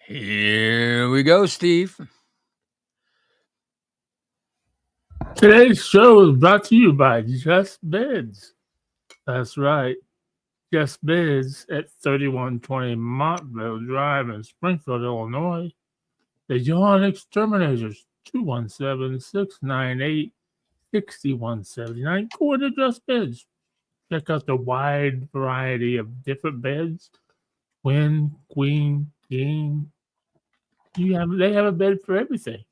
Here we go, Steve. Today's show is brought to you by Just Beds. That's right. Just Beds at 3120 Montville Drive in Springfield, Illinois. The Yawn Exterminators, 217-698-6179. Go into Just Beds. Check out the wide variety of different beds. Twin, queen, king. They have a bed for everything.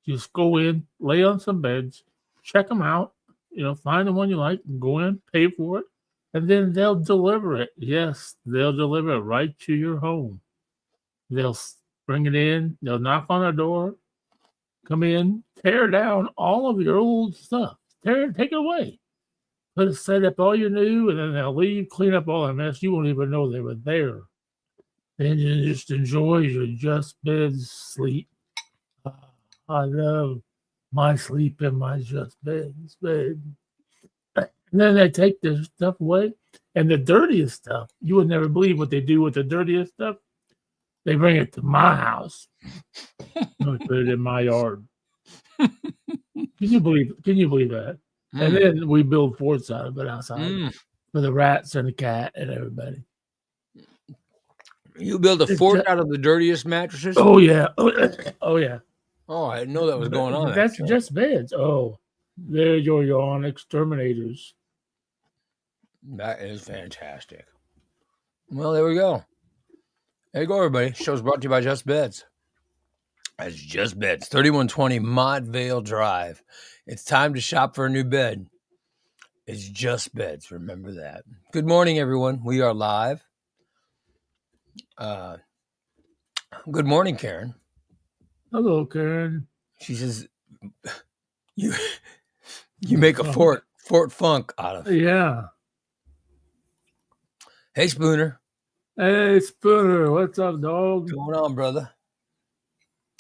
Just go in, lay on some beds, check them out, find the one you like, and go in, pay for it, and then they'll deliver it. Yes, they'll deliver it right to your home. They'll bring it in, they'll knock on the door, come in, tear down all of your old stuff, take it away. Set up all your new, and then they'll leave, clean up all the mess. You won't even know they were there. Then you just enjoy your Just Beds sleep. I love my sleep in my Just Beds bed. And then they take the stuff away. And the dirtiest stuff, you would never believe what they do with the dirtiest stuff. They bring it to my house. They put it in my yard. Can you believe that? And then we build forts out of it outside for the rats and the cat and everybody. You build a fort out of the dirtiest mattresses? Oh, yeah. Oh, yeah. Oh, I didn't know that was going on. That's Just Beds. Oh, they're your Yawn Exterminators. That is fantastic. Well, there we go. There you go, everybody. Show's brought to you by Just Beds. That's Just Beds, 3120 Montvale Drive. It's time to shop for a new bed. It's Just Beds. Remember that. Good morning, everyone. We are live. Good morning, Karen. Hello, Karen. She says, "You make a Fort Funk out of it." Yeah. Hey, Spooner. Hey, Spooner. What's up, dog? What's going on, brother?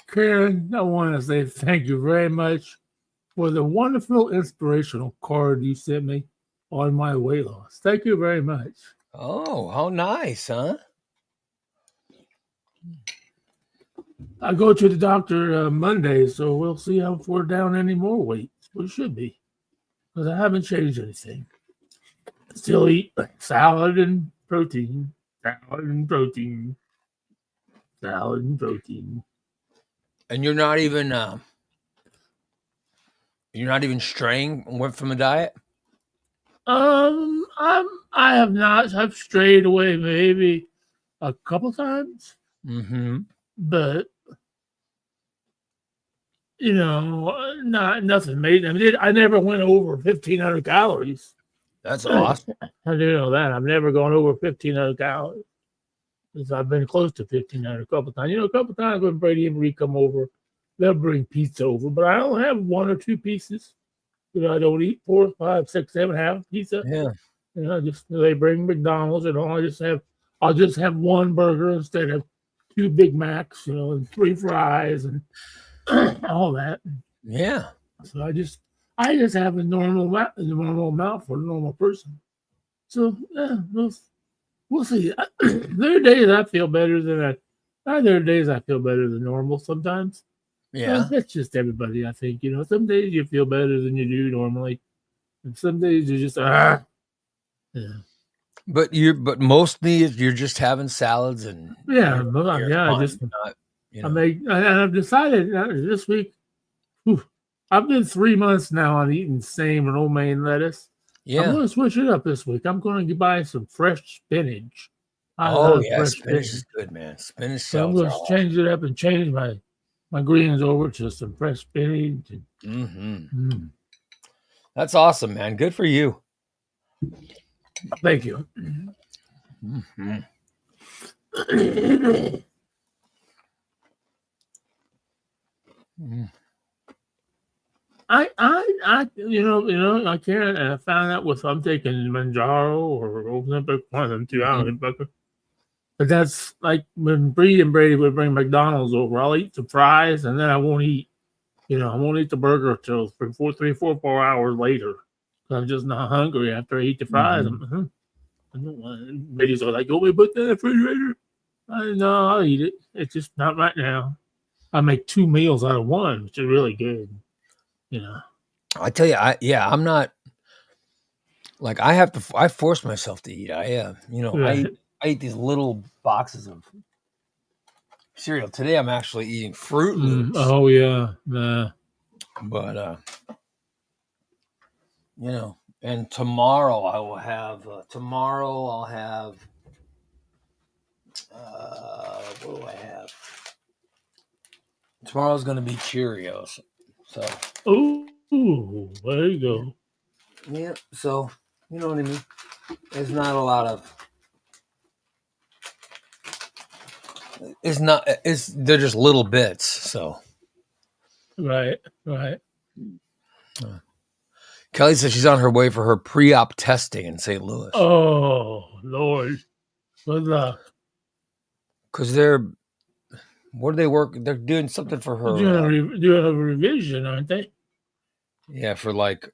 Karen, I want to say thank you very much for the wonderful inspirational card you sent me on my weight loss. Thank you very much. Oh, how nice, huh? I go to the doctor Monday, so we'll see if we're down any more weight. We should be, because I haven't changed anything. Still eat salad and protein, salad and protein, salad and protein. And you're not even straying away from a diet? I have not. I've strayed away maybe a couple times. Mm-hmm. But nothing made. I mean, I never went over 1,500 calories. That's awesome. I do know that. I've never gone over 1,500 calories. Because I've been close to 1,500 a couple times. A couple times when Brady and Marie come over, they'll bring pizza over, but I don't have one or two pieces. I don't eat 4, 5, 6, 7 half pizza. Yeah. Just they bring McDonald's and all. I'll just have one burger instead of 2 Big Macs, and 3 fries and all that. Yeah. So I just have a normal amount for a normal person. So yeah, we'll see. There are days I feel better than there are days I feel better than normal sometimes. Yeah. That's just everybody, I think. Some days you feel better than you do normally. And some days you just Yeah. But mostly you're just having salads and I've decided this week. I've been 3 months now on eating same romaine lettuce. Yeah, I'm going to switch it up this week. I'm going to buy some fresh spinach. Spinach is good, man. Spinach. So I'm going to change it up and change my greens over to some fresh spinach. That's awesome, man. Good for you. Thank you. Mm-hmm. I can't. I found out I'm taking Manjaro or Ozempic, one of them two. I don't know. But that's like when Bree and Brady would bring McDonald's over. I'll eat some fries and then I won't eat. I won't eat the burger until 3, 4 hours later. I'm just not hungry after I eat the fries. Brady's all like, "You want me to put that in the refrigerator?" No, I'll eat it. It's just not right now. I make 2 meals out of 1, which is really good. You know. I tell you, I'm not like I force myself to eat. Right. I eat these little boxes of cereal. Today I'm actually eating Fruit Loops, Oh yeah. Nah. but and tomorrow I will have. I'll have. What do I have? Tomorrow's going to be Cheerios. So Oh, there you go. yeah. So you know what I mean. There's not a lot of. It's not. It's they're just little bits. So Right. Right. Kelly says she's on her way for her pre-op testing in St. Louis Oh Lord. Good luck. because they're what do they work? They're doing something for They're her. doing a revision, aren't they? Yeah, for like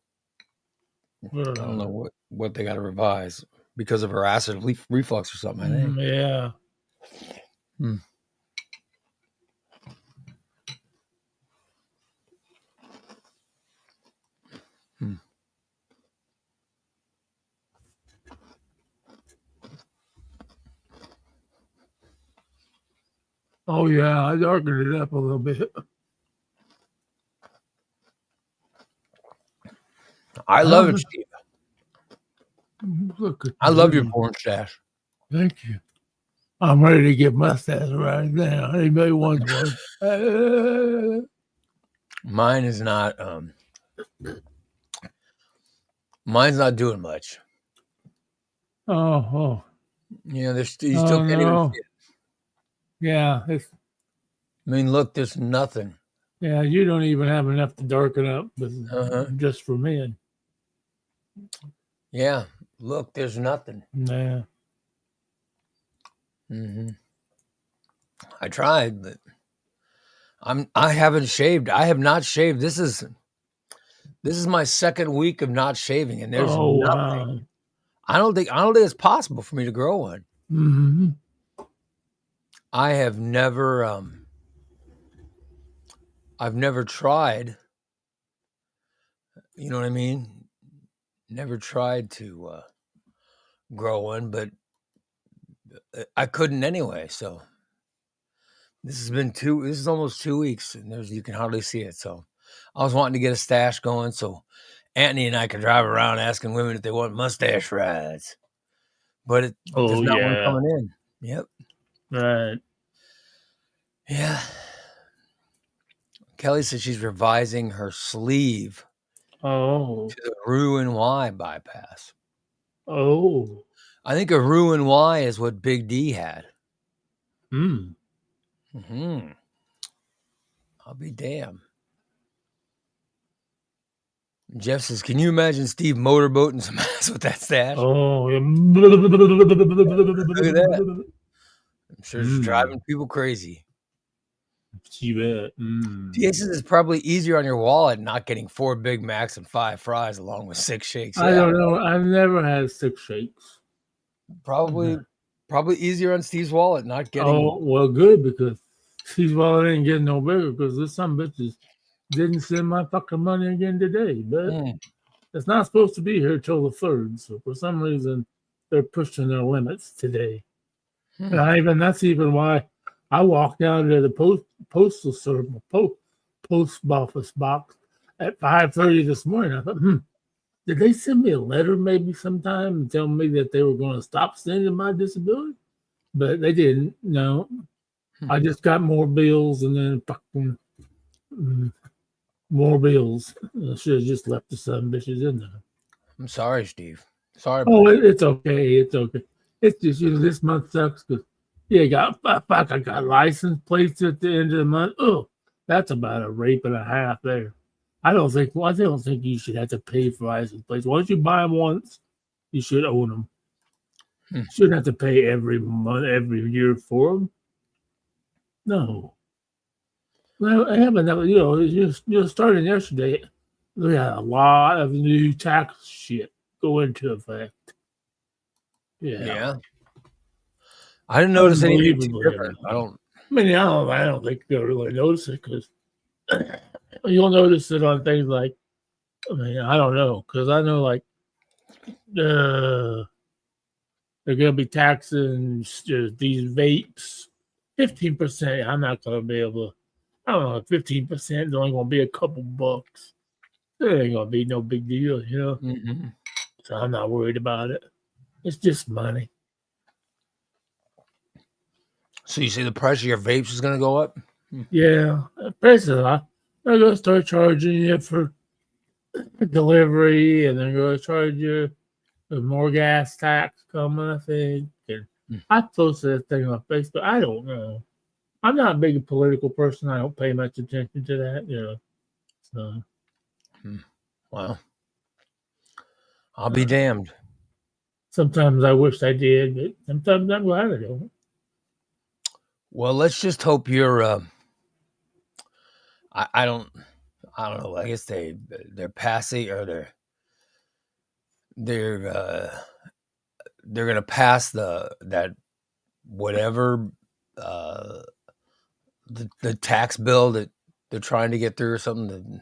I don't know what they got to revise because of her acid reflux or something. I think. Yeah. Hmm. Hmm. Oh yeah. I darkened it up a little bit. I love it, Steve. Look at I love your me. porn stash. Thank you. I'm ready to get mustache right now. Anybody wants one? Mine is not. Mine's not doing much. Oh, You still oh can't even no. see it. Yeah, I mean, look, there's nothing. yeah. You don't even have enough to darken up, but Uh-huh. just for men. Yeah, look, there's nothing. Nah. Hmm. I tried, but I haven't shaved. I have not shaved. This is my second week of not shaving, and there's Oh nothing. wow. I don't think it's possible for me to grow one. Mm-hmm. I have never I've never tried. You know what I mean? Never tried to grow one, but I couldn't anyway. So this is almost 2 weeks, and you can hardly see it. So I was wanting to get a stash going so Anthony and I could drive around asking women if they want mustache rides. But there's Oh not one yeah. coming in. Yep. Right. Yeah. Kelly says she's revising her sleeve Oh. to the Roux Y bypass. Oh. I think a Roux Y is what Big D had. Hmm. Hmm. I'll be damned. Jeff says, "Can you imagine Steve motorboating some ass with that stash?" Oh. Yeah. Look at that. I'm sure it's Hmm. driving people crazy. You bet. TA says it's probably easier on your wallet not getting 4 Big Macs and 5 fries along with 6 shakes. I Yeah, don't know. I've never had 6 shakes. probably easier on Steve's wallet not getting. Oh well, good because she's well, it ain't getting no bigger because this some bitches didn't send my fucking money again today. But Mm, it's not supposed to be here till the 3rd, so for some reason they're pushing their limits today. hmm. And that's even why I walked down to the postal service post office box at 5:30 this morning. I thought, did they send me a letter maybe sometime and tell me that they were going to stop sending my disability? But they didn't. No, Hmm. I just got more bills and then fucking more bills. I should have just left the son bitches in there. I'm sorry, Steve. Sorry, Oh, buddy. it's okay. It's okay. It's just this month sucks because I got license plates at the end of the month. Oh, that's about a rape and a half there. I don't think you should have to pay for license plates. Once you buy them once, you should own them. Hmm. Shouldn't have to pay every month, every year for them. No. Well, I haven't. Just starting yesterday. We had a lot of new tax shit go into effect. Yeah. Yeah. I didn't notice anything too Unbelievably different. enough. I don't. I don't think you'll really notice it because you'll notice it on things like, I don't know, because I know like they're going to be taxing these vapes 15%. I'm not going to be able to, I don't know, 15% is only going to be a couple bucks. It ain't going to be no big deal, Mm-hmm. So I'm not worried about it. It's just money. So you say the price of your vapes is going to go up? Yeah, prices are. They're going to start charging you for delivery, and they're going to charge you with more gas tax coming, I think. And Mm. I posted that thing on Facebook. I don't know. I'm not a big political person. I don't pay much attention to that. So Well, I'll be uh, damned. sometimes I wish I did, but sometimes I'm glad I don't. Well, let's just hope you're. I don't. I don't know. I guess they're passing or they're they're gonna pass that whatever uh the tax bill that they're trying to get through or something.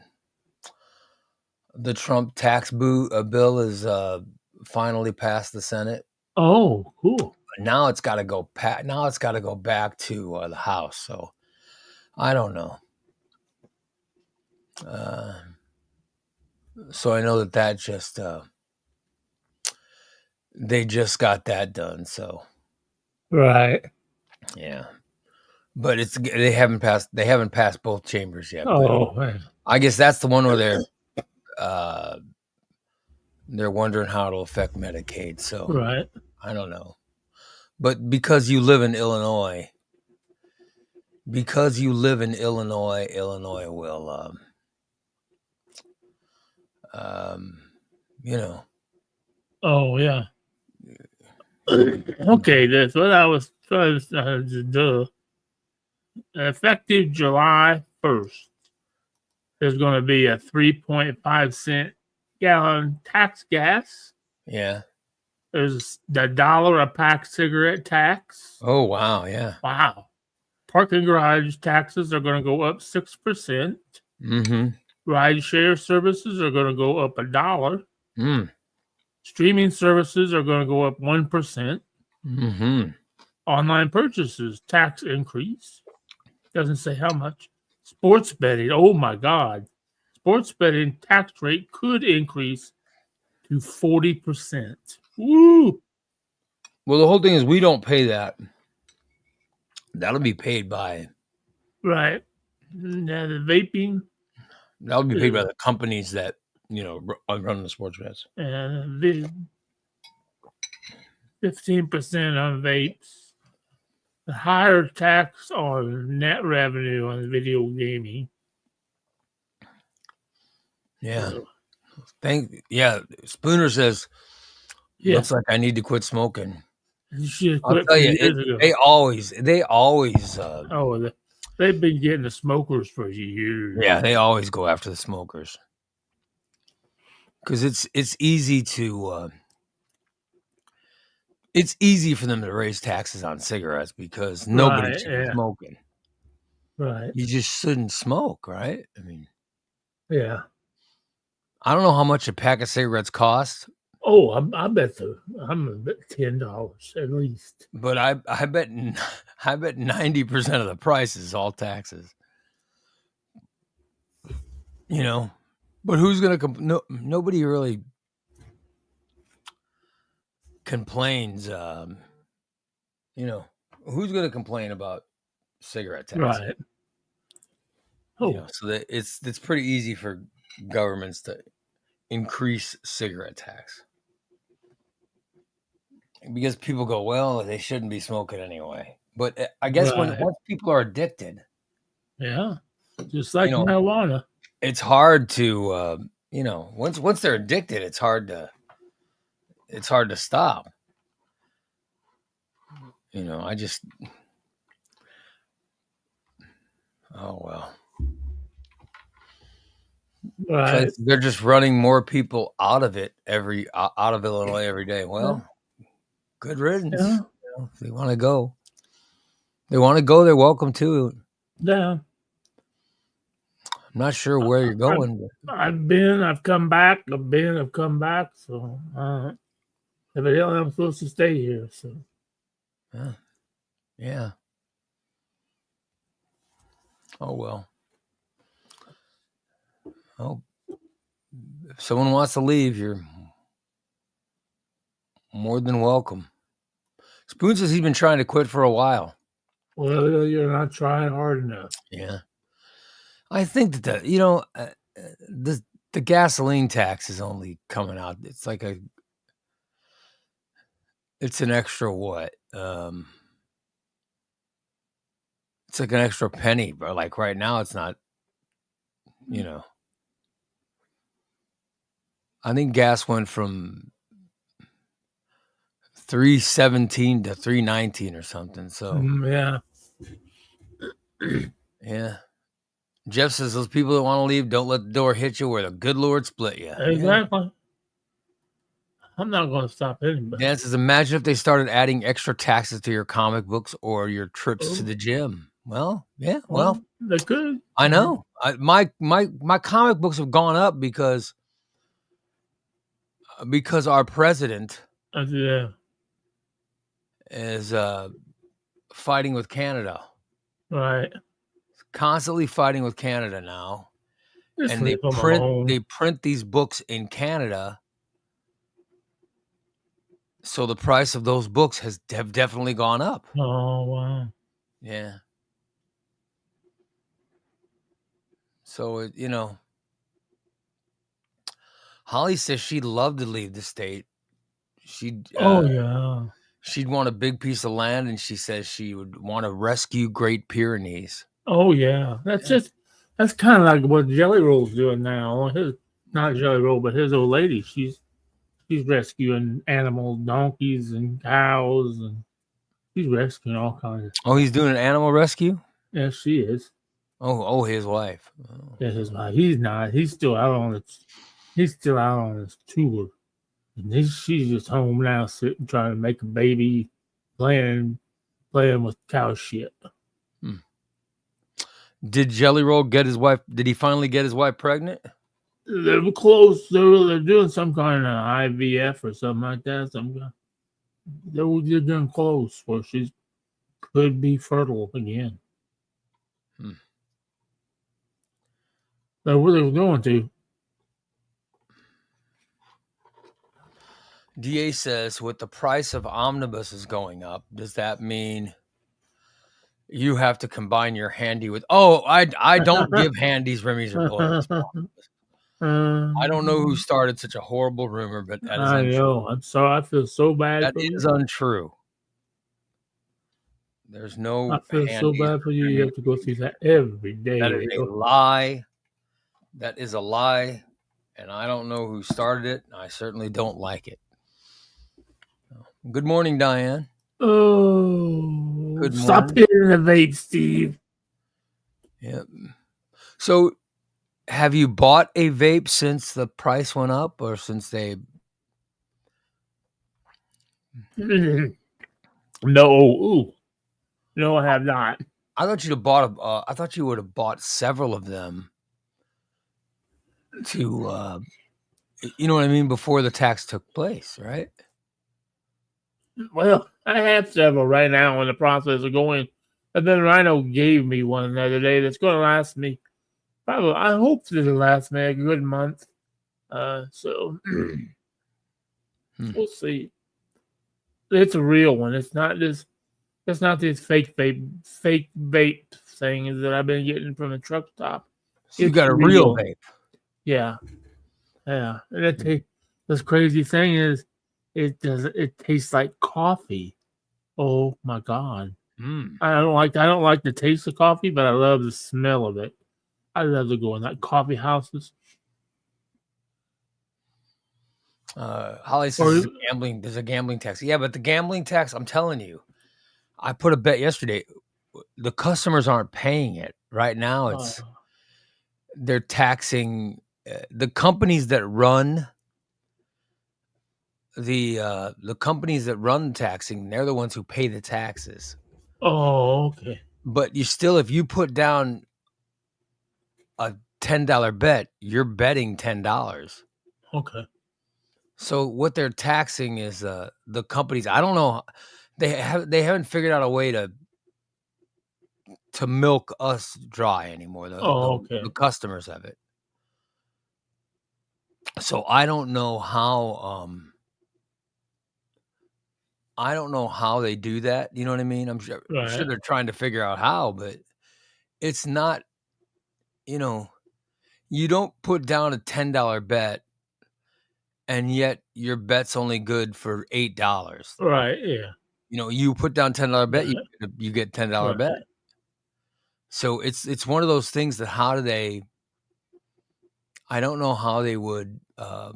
The Trump bill is finally passed the Senate. Oh, cool. Now it's got to go. Now it's got to go back to the House. So I don't know. Uh, so I know that just they just got that done. So Right. yeah, but they haven't passed both chambers yet. But Oh, man. I guess that's the one where they're wondering how it'll affect Medicaid. So Right. I don't know. But because you live in Illinois, Illinois will, um, you know, Oh, yeah. Okay, that's what I was trying to do. Effective July 1st, there's going to be a 3.5 cent gallon tax gas. yeah. There's the dollar a pack cigarette tax. Oh wow, yeah. Wow. Parking garage taxes are going to go up 6%. Mm-hmm. Ride share services are going to go up $1. Mm. Streaming services are going to go up 1%. Mm-hmm. Online purchases tax increase. Doesn't say how much. Sports betting. Oh my God. Sports betting tax rate could increase to 40%. Woo! Well, the whole thing is we don't pay that. That'll be paid by. Right. Now the vaping That'll be paid by the companies that run the sports bets. and 15% on vapes. The higher tax on net revenue on video gaming. Yeah. So, Spooner says yeah, looks like I need to quit smoking. you should have I'll quit tell from you, years ago. they always Oh, they've been getting the smokers for years. yeah, they always go after the smokers. Because it's easy to it's easy for them to raise taxes on cigarettes because nobody Right. should be Yeah. smoking. Right. You just shouldn't smoke, right? I mean, Yeah. I don't know how much a pack of cigarettes costs, Oh, I bet I'm a bet $10 at least. but I bet I bet 90% of the price is all taxes. You know, but who's gonna nobody really complains. Who's gonna complain about cigarette taxes? Right. Oh, So that it's pretty easy for governments to increase cigarette tax because people go, well, they shouldn't be smoking anyway. But I guess right. once people are addicted, Yeah. Just like you know, marijuana. it's hard to once they're addicted, it's hard to stop. I just oh well. Right. They're just running more people out of Illinois every day. Yeah. Well, good riddance. Yeah. If they want to go. They want to go, they're welcome to. Yeah. I'm not sure where you're going. I've been, I've come back, I've come back. So evidently I'm supposed to stay here. So Yeah. Oh well. Oh, if someone wants to leave, you're more than welcome. Spoon says he's been trying to quit for a while. well, you're not trying hard enough. Yeah. I think that the gasoline tax is only coming out. It's like it's an extra what? It's like an extra penny, but like right now it's not, you know. I think gas went from 317 to 319 or something. So Yeah. yeah. Jeff says those people that want to leave, don't let the door hit you where the good Lord split you. Yeah. Exactly. I'm not going to stop anybody. Dan says, imagine if they started adding extra taxes to your comic books or your trips to the gym. Well, yeah, well, they could. I know. My comic books have gone up because our president Yeah. is fighting with Canada. Right. Constantly fighting with Canada now. Just And leave them alone. they print these books in Canada. So the price of those books have definitely gone up. Oh wow. Yeah. So Holly says she'd love to leave the state. She'd Yeah. she'd want a big piece of land, and she says she would want to rescue Great Pyrenees. Oh yeah. That's kind of like what Jelly Roll's doing now. Not Jelly Roll, but his old lady. She's rescuing animals, donkeys and cows, and she's rescuing all kinds of. Oh, he's doing an animal rescue? Yeah, she is. Oh, his wife. Oh. Yeah, his wife. He's not. He's still out on his. He's still out on his tour. And she's just home now, sitting trying to make a baby, playing with cow shit. Did Jelly Roll get his wife? Did he finally get his wife pregnant? They were close. They're doing some kind of IVF or something like that. They're getting close where she could be fertile again. That's where they were going to. DA says, with the price of omnibuses going up, does that mean you have to combine your handy with? Oh, I don't give handies, Remy's, or Polaris. I don't know who started such a horrible rumor, but that is untrue. I know. I'm sorry. I feel so bad. That is untrue. There's no. I feel so bad for you. You have to go through that every day. That is a lie. That is a lie, and I don't know who started it. I certainly don't like it. Good morning, Diane. Oh, good morning. Stop hitting the vape, Steve. Yeah. So, have you bought a vape since the price went up, or since they? No. Ooh. No, I have not. I thought you'd have bought I thought you would have bought several of them to, you know what I mean, before the tax took place, right? Well, I have several right now in the process of going. And then Rhino gave me one the other day that's going to last me. Probably, I hope it'll last me a good month. So we'll see. It's a real one. It's not this fake vape thing that I've been getting from the truck stop. So you got a real vape. Yeah. Yeah. And this crazy thing is it tastes like coffee. Oh my God. I don't like the taste of coffee, but I love the smell of it. I love to go in that coffee houses. Holly says there's a gambling tax. Yeah, but the gambling tax, I'm telling you, I put a bet yesterday. The customers aren't paying it right now. They're taxing the companies that run the companies that run taxing. They're the ones who pay the taxes. Oh, okay. But you still, if you put down a $10 bet, you're betting $10. Okay. So what they're taxing is the companies. I don't know. They haven't figured out a way to milk us dry anymore. Oh, The okay. customers of it. So I don't know how they do that. You know what I mean? I'm sure Right. they're trying to figure out how, but it's not. You know, you don't put down a $10 bet and yet your bet's only good for $8. Right. Yeah. You put down $10 bet, Right. you get $10 bet. Right. So it's one of those things that how do they I don't know how they would, I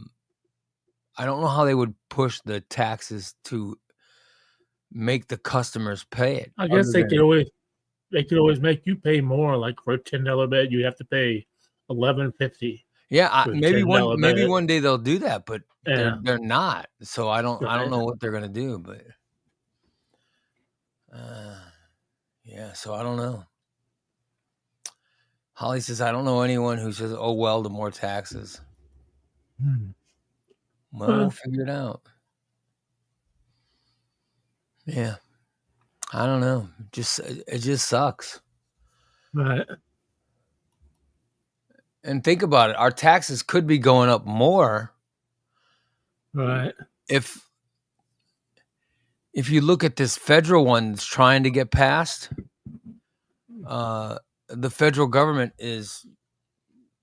don't know how they would push the taxes to make the customers pay it I guess other than they could always make you pay more. Like for a $10 bet, you have to pay 11.50 yeah, for a $10 maybe bet. one day they'll do that, but Yeah. they're not. So I don't Right. know what they're gonna do, but, uh, yeah, so I don't know. Holly says, "I don't know anyone who says, 'Oh, well, the more taxes.'" Hmm. Well, we'll Well, figure it out. Yeah, I don't know. It just sucks. right. And think about it, our taxes could be going up more Right. if you look at this federal one that's trying to get passed. The federal government is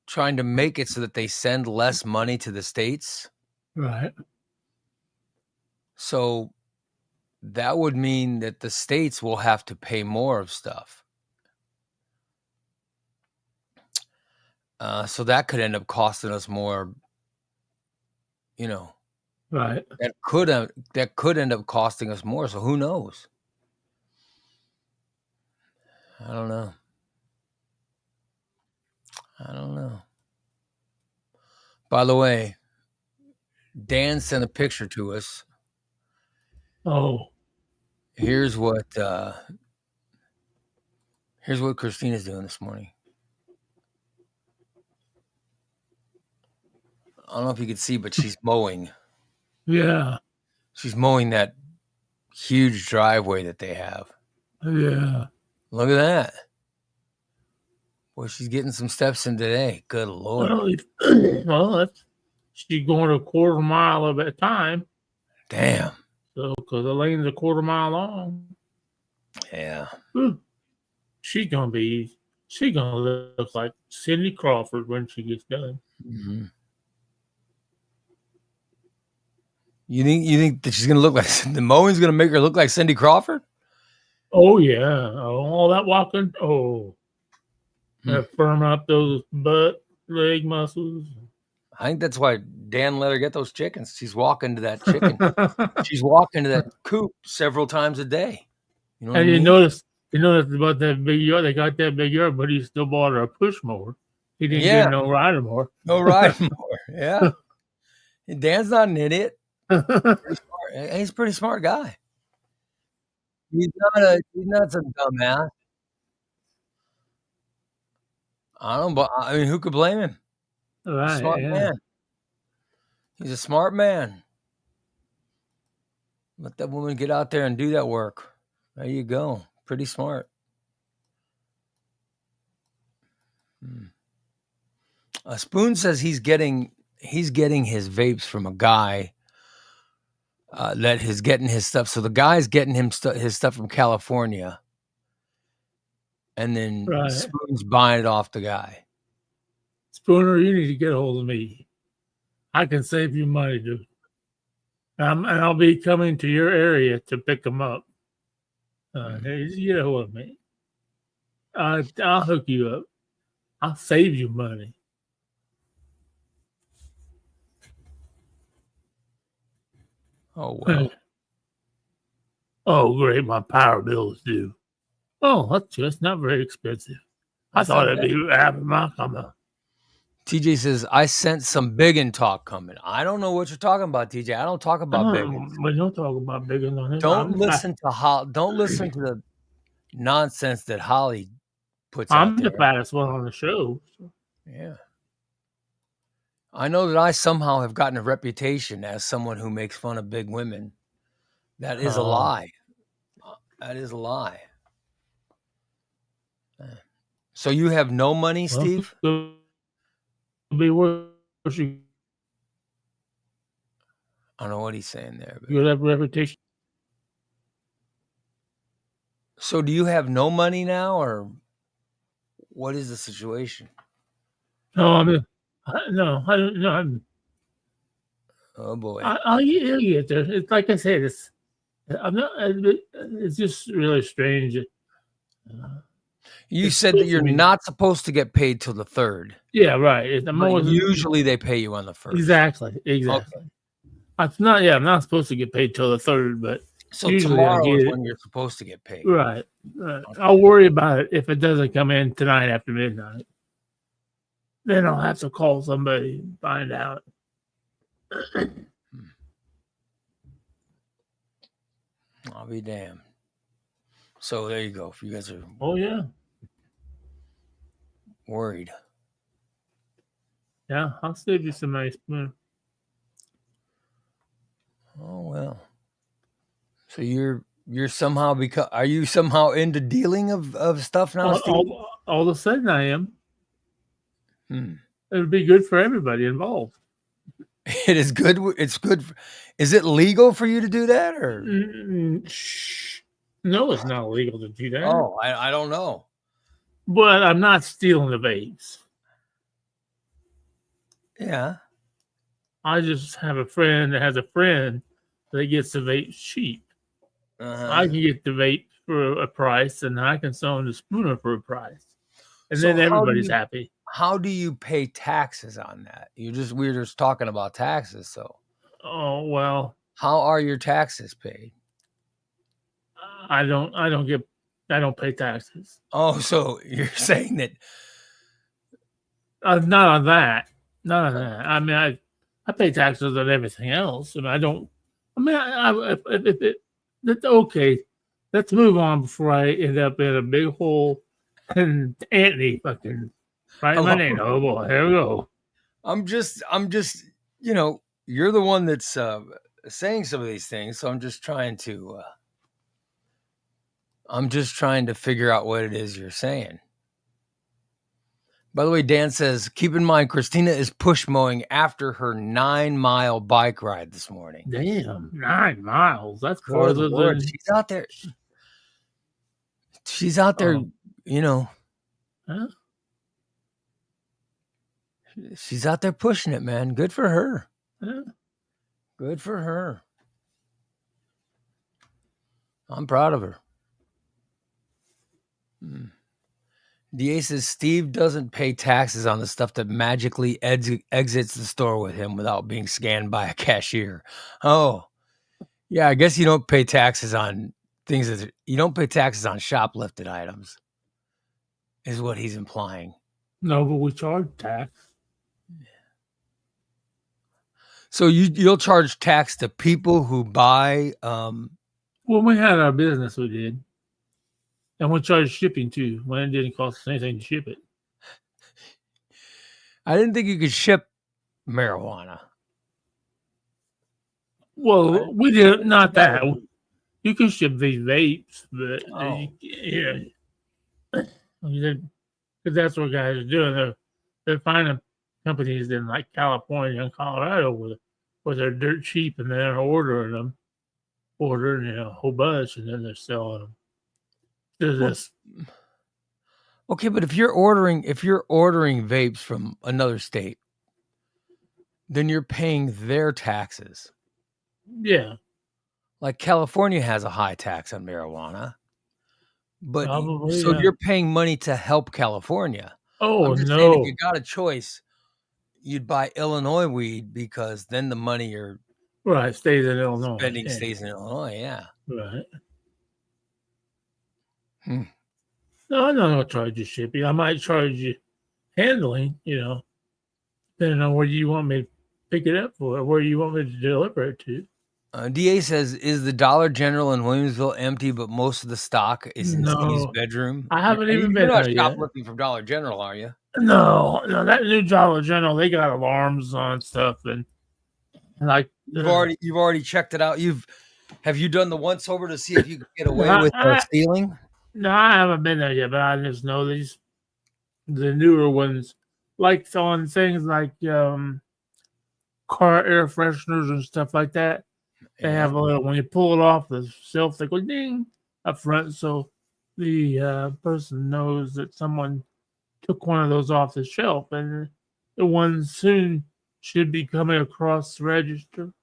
trying to make it so that they send less money to the states. Right. So that would mean that the states will have to pay more of stuff. So that could end up costing us more. You know, Right. that could end up costing us more. So who knows? I don't know. I don't know. By the way, Dan sent a picture to us. Oh, Here's what Christina's doing this morning. I don't know if you could see, but she's mowing. yeah. She's mowing that huge driveway that they have. Yeah. Look at that. Boy, she's getting some steps in today. Good Lord. Well, well, that's she's going a quarter mile at a time. Damn. So, because the lane's a quarter mile long, Yeah. whew, she's gonna be, she's gonna look like Cindy Crawford when she gets done. Mhm. You think that she's gonna look like the mowing's gonna make her look like Cindy Crawford? Oh yeah, all that walking. Oh, Hmm. firm up those butt leg muscles. I think that's why Dan let her get those chickens. She's walking to that chicken. She's walking to that coop several times a day. You know what I And mean? you notice about that big yard. They got that big yard, but he still bought her a push mower. He didn't get Yeah. no rider mower. No riding more. Yeah. Dan's not an idiot. Pretty smart. He's a pretty smart guy. He's not some dumbass. I don't. I mean, who could blame him? He's a Right? smart Yeah. man. He's a smart man. Let that woman get out there and do that work. There you go. Pretty smart. Hmm. Spoon says he's getting his vapes from a guy that is getting his stuff. So the guy's getting his stuff from California, and then Right. Spoon's buying it off the guy. Spooner, you need to get a hold of me. I can save you money, dude. And I'll be coming to your area to pick them up. Hey, just get a hold of me. I'll hook you up. I'll save you money. Oh well. Oh, great. My power bill is due. Oh, that's just not very expensive. I That's not thought it'd bad. be half a month. I'm a, TJ says, I sense some biggin talk coming. I don't know what you're talking about, TJ. I don't talk about biggins. we don't talk about big ones on this. Don't listen to nonsense that Holly puts out I'm the there. fattest one on the show. So. Yeah. I know that I somehow have gotten a reputation as someone who makes fun of big women. That is a lie. That is a lie. So you have no money, Well, Steve? it'll be worse. You I don't know what he's saying there. But... get that reputation. So do you have no money now, or what is the situation? No, I mean, no, I don't know. Oh boy. I'll get there. It's like I said, I'm not. It's just really strange. You It's said that supposed to you're be- not supposed to get paid till the 3rd. Yeah, right. I'm But always usually they pay you on the 1st. exactly. It's not. Yeah, I'm not supposed to get paid till the 3rd, but So usually I tomorrow get is it. when you're supposed to get paid. Right. Okay. I'll worry about it if it doesn't come in tonight after midnight. Then I'll have to call somebody and find out. I'll be damned. So there you go. If you guys are worried. Yeah, I'll save you some nice money. Oh well. So you're somehow are you somehow into dealing of stuff now, Steve? All of a sudden I am. Hmm. It would be good for everybody involved. It is good. It's good. Is it legal for you to do that, or? No, it's not illegal to do that. Oh, I don't know. But I'm not stealing the vapes. Yeah. I just have a friend that has a friend that gets the vape cheap. I can get the vape for a price, and I can sell them the spooner for a price, and then everybody's happy. How do you pay taxes on that? We were just talking about taxes, so. Oh well. How are your taxes paid? I don't pay taxes. Oh, so you're saying that? Not on that. Not on that. I mean, I pay taxes on everything else, and I don't. I mean, that's okay. Let's move on before I end up in a big hole and Anthony fucking write my name. Oh boy, here we go. I'm just, you're the one that's saying some of these things, so I'm just trying to figure out what it is you're saying. By the way, Dan says, keep in mind, Christina is push mowing after her 9-mile bike ride this morning. Damn, 9 miles. That's farther than she's out there. She's out there, Huh? She's out there pushing it, man. Good for her. Huh? Good for her. I'm proud of her. DA says Steve doesn't pay taxes on the stuff that magically exits the store with him without being scanned by a cashier. Oh, yeah. I guess you don't pay taxes on things you don't pay taxes on shoplifted items, is what he's implying. No, but we charge tax. So you'll charge tax to people who buy. When we had our business, we did. And we charged shipping too, when it didn't cost us anything to ship it. I didn't think you could ship marijuana. Well, we did not that. You can ship these vapes, but because that's what guys are doing. They're finding companies in like California and Colorado where they're dirt cheap, and they're ordering a whole bunch, and then they're selling them. Okay, but if you're ordering vapes from another state, then you're paying their taxes. Yeah. Like California has a high tax on marijuana. But probably, you're paying money to help California. Oh, I'm just saying, if you got a choice, you'd buy Illinois weed, because then the money you're stays in Illinois. Spending stays in Illinois, yeah. Right. No, I'm not going to charge you shipping. I might charge you handling, depending on where you want me to pick it up for, where you want me to deliver it to. DA says, "Is the Dollar General in Williamsville empty, but most of the stock is in Steve's No, bedroom?" I haven't even You're been not there yet. shoplifting from Dollar General, are you? No, no, that new Dollar General, they got alarms on stuff and like. You've already checked it out. Have you done the once over to see if you can get away I, with I stealing? no, I haven't been there yet, but I just know the newer ones, like on things like car air fresheners and stuff like that. They Yeah. have a little when you pull it off the shelf, they go ding up front, so the person knows that someone took one of those off the shelf, and the one soon should be coming across the register.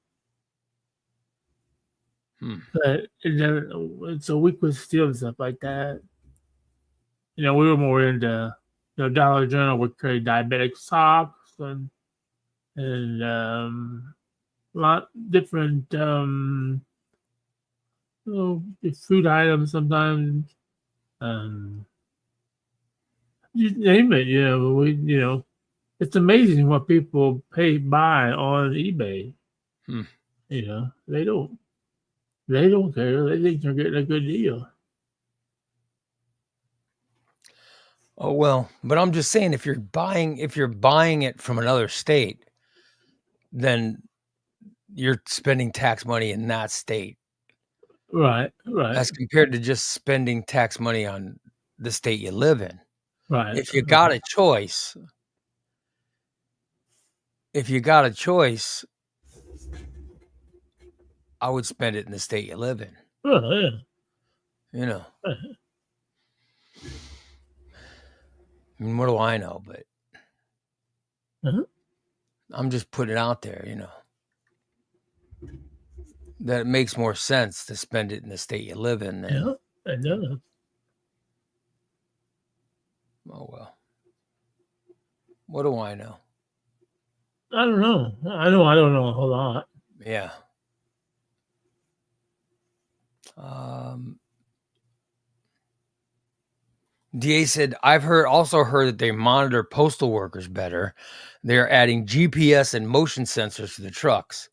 But it's a week with steel and stuff like that. We were more into Dollar General would carry diabetic socks and lot different food items sometimes. Um, you name it, it's amazing what people buy on eBay. They don't care. They think they're getting a good deal. Oh well, but I'm just saying, if you're buying it from another state, then you're spending tax money in that state, Right. as compared to just spending tax money on the state you live in. Right. If you got a choice, I would spend it in the state you live in. Oh, yeah. You know. I mean, what do I know? But I'm just putting it out there, that it makes more sense to spend it in the state you live in than. Yeah, it does. Oh well. What do I know? I don't know. I don't know a whole lot. Yeah. DA said, "I've also heard that they monitor postal workers better. They're adding GPS and motion sensors to the trucks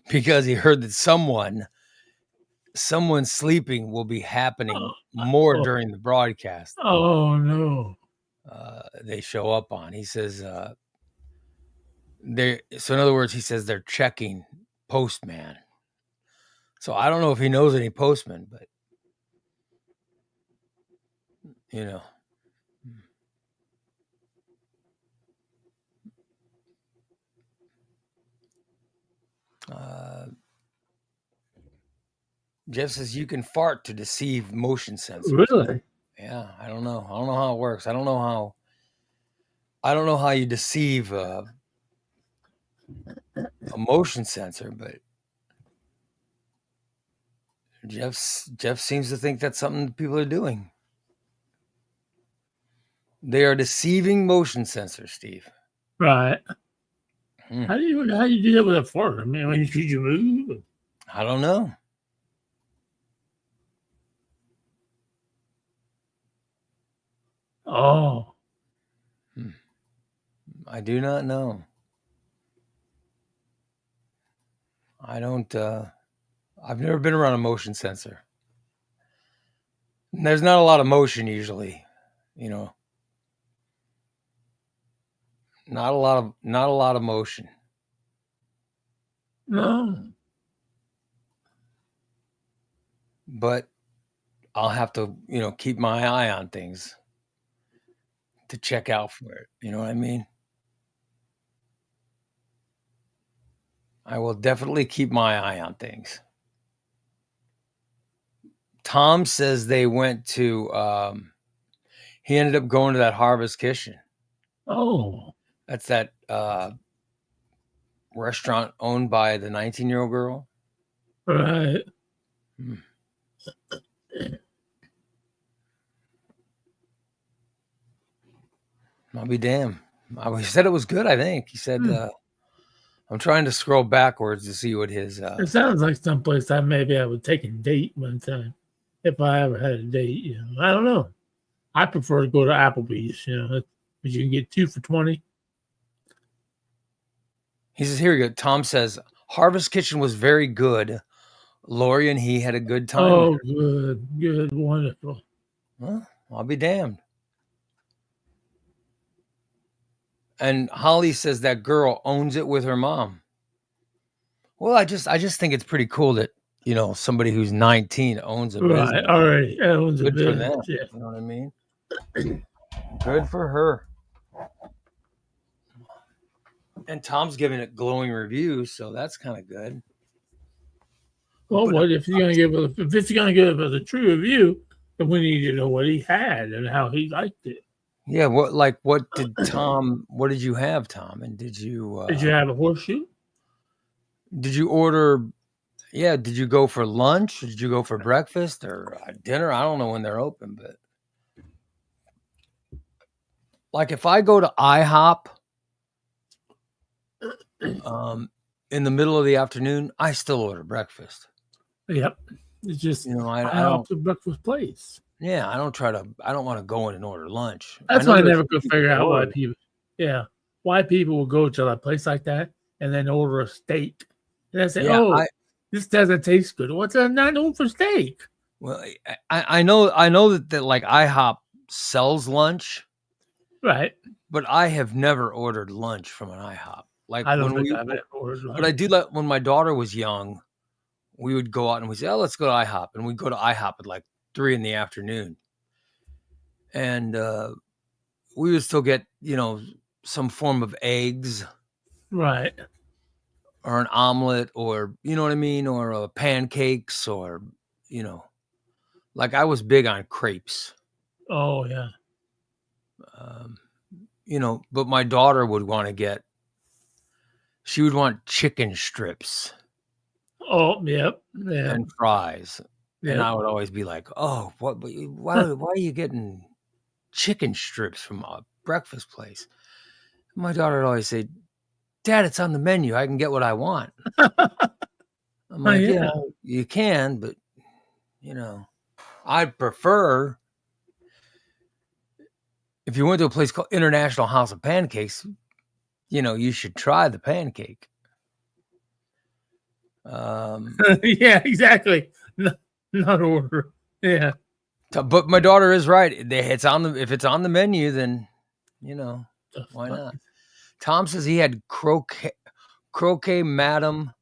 because he heard that someone sleeping will be happening more during the broadcast. Oh no. They show up on." He says, so in other words, he says they're checking postman. So I don't know if he knows any postmen, but Jeff says you can fart to deceive motion sensors. Really? Yeah, I don't know. I don't know how it works. I don't know how you deceive a motion sensor, but Jeff seems to think that's something people are doing. They are deceiving motion sensors, Steve. Right. How do you do that with a fart? I mean, should you move? I don't know. Oh. I do not know. I don't. I've never been around a motion sensor. And there's not a lot of motion usually, Not a lot of motion. No. But I'll have to, keep my eye on things to check out for it. You know what I mean? I will definitely keep my eye on things. Tom says they went to, he ended up going to that Harvest Kitchen. Oh. That's that restaurant owned by the 19-year-old girl. Right. I'll be damned. He said it was good, I think. He said, I'm trying to scroll backwards to see what his... It sounds like someplace I would take a date one time. If I ever had a date, I don't know. I prefer to go to Applebee's, because you can get 2 for $20. He says, here we go. Tom says, Harvest Kitchen was very good. Lori and he had a good time Oh, there. good, wonderful. Well, I'll be damned. And Holly says that girl owns it with her mom. Well, I just think it's pretty cool that somebody who's 19 owns a Right, business. all right. That was a Good for business. them. Yeah. You know what I mean? Good for her. And Tom's giving it glowing reviews, so that's kind of good. Well, But what if he's gonna give us if it's gonna give us a true review, then we need to know what he had and how he liked it. yeah, what did you have, Tom? And did you Did you have a horseshoe? order? Yeah, did you go for lunch? Did you go for breakfast or dinner? I don't know when they're open, but like if I go to IHOP in the middle of the afternoon, I still order breakfast. Yep. It's just I don't. IHOP's a breakfast place. Yeah, I don't want to go in and order lunch. I That's know why I there's never some could people figure that out why order. people why people will go to a place like that and then order a steak. And I say, Yeah, oh, this doesn't taste good. What's that not known for steak? well, I know that like IHOP sells lunch, Right. but I have never ordered lunch from an IHOP. Like I don't think I've ever ordered but I lunch. do like when my daughter was young, we would go out and we say, "Oh, let's go to IHOP," and we'd go to IHOP at like 3 in the afternoon, and we would still get some form of eggs Right. or an omelet or you know what I mean, or pancakes or you know, like I was big on crepes. Oh yeah. Um, but my daughter would she would want chicken strips Oh, yep. Yeah. and fries. And Yep. I would always be like, "Oh, why are you getting chicken strips from a breakfast place?" My daughter would always say, "Dad, it's on the menu. I can get what I want." I'm Oh like, "Yeah, yeah. you can, but you know, I'd prefer if you went to a place called International House of Pancakes, you should try the pancake." Um, Yeah, exactly. Not order. Yeah. but my daughter is right. If it's on the menu, then why Fuck. not? Tom says he had croquet madam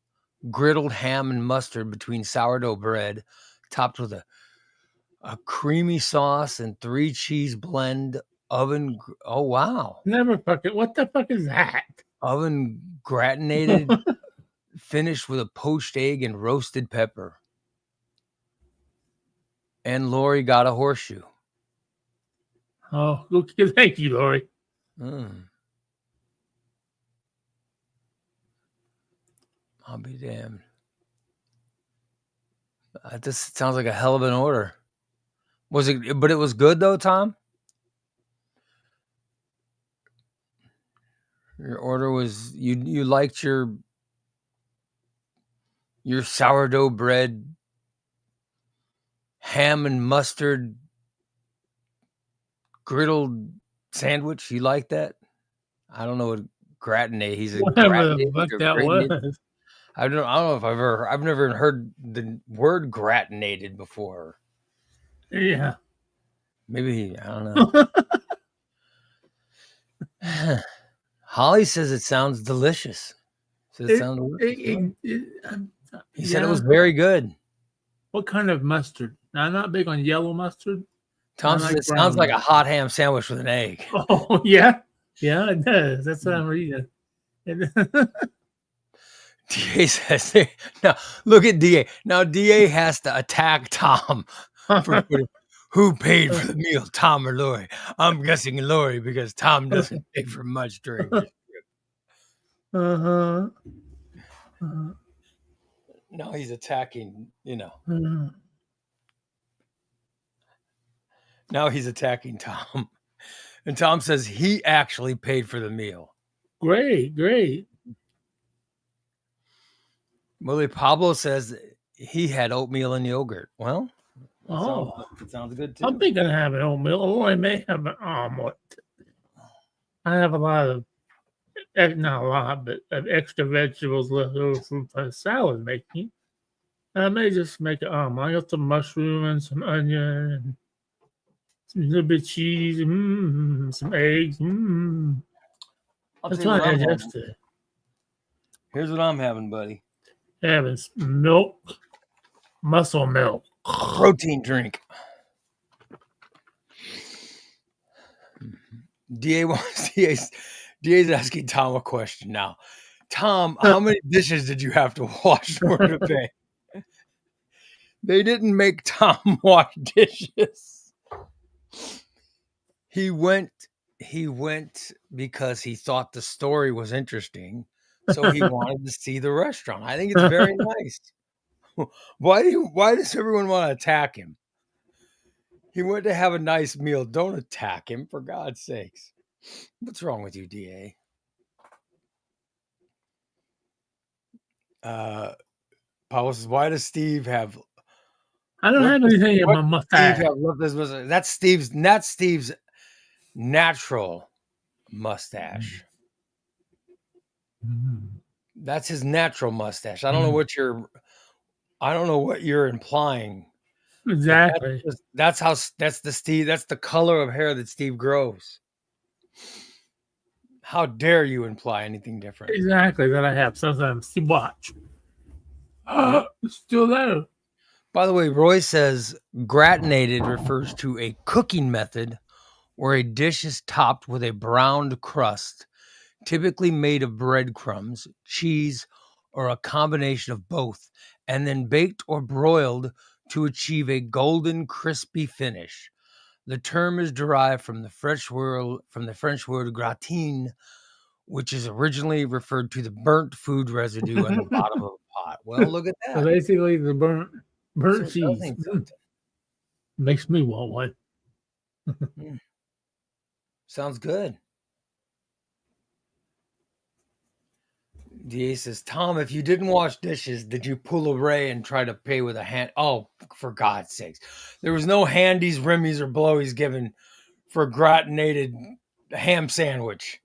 griddled ham and mustard between sourdough bread, topped with a creamy sauce and 3 cheese blend oven. Oh wow, Never fucking. What the fuck is that? oven gratinated, finished with a poached egg and roasted pepper. And Lori got a horseshoe. Oh, okay. Thank you, Lori. Mm, I'll be damned. This sounds like a hell of an order. Was it? But it was good though, Tom. Your order was you liked your sourdough bread, ham and mustard griddled sandwich. You like that? I don't know what gratinate. He's a Whatever the gratinated fuck or that grated. was. I don't know if I've never heard the word gratinated before. Yeah. Maybe I don't know. Holly says it sounds delicious. Says it It, sounds delicious. it, it, He said it yeah. was very good. What kind of mustard? Now, I'm not big on yellow mustard. I Tom says like it sounds brown like a mustard. hot ham sandwich with an egg. Oh yeah, yeah, it does. That's what I'm reading. DA says, now look at DA. Now DA has to attack Tom for who paid for the meal, Tom or Lori. I'm guessing Lori because Tom doesn't pay for much during this trip. Uh-huh. Uh-huh. Now he's attacking, Uh-huh. now he's attacking Tom. And Tom says he actually paid for the meal. Great, great. Willie Pablo says he had oatmeal and yogurt. Well, Oh, it sounds good I'm too. thinking of having oatmeal, or I may have an omelet. I have a lot of, not a lot, but of extra vegetables left over from the salad making. I may just make it. I got some mushroom and some onion and some little bit of cheese, some eggs. I'll That's tell you what what I I'm had having. yesterday. Here's what I'm having, buddy. Having some milk, muscle milk. A protein drink. DA wants DA's asking Tom a question now. Tom, how many dishes did you have to wash for today? They didn't make Tom wash dishes. He went because he thought the story was interesting. So he wanted to see the restaurant. I think it's very nice. Why does everyone want to attack him? He went to have a nice meal. Don't attack him, for God's sakes. What's wrong with you, DA? Paul says, why does Steve have I don't have anything in my Steve mustache. have left this mustache? That's Steve's natural mustache. Mm. That's his natural mustache. I don't know what you're implying. But Exactly. that's the color of hair that Steve grows. How dare you imply anything different? Exactly that I have. Sometimes see, watch. It's still there. By the way, Roy says gratinated refers to a cooking method where a dish is topped with a browned crust, typically made of breadcrumbs, cheese, or a combination of both, and then baked or broiled to achieve a golden, crispy finish. The term is derived from the French word gratin, which is originally referred to the burnt food residue on the bottom of a pot. Well, look at So that. basically, the So burnt it does cheese mean something. makes me want one. Mm, sounds good. DA says, Tom, if you didn't wash dishes, did you pull away and try to pay with a hand? Oh, for God's sakes. There was no handies, rimmies, or blowies given for a gratinated ham sandwich.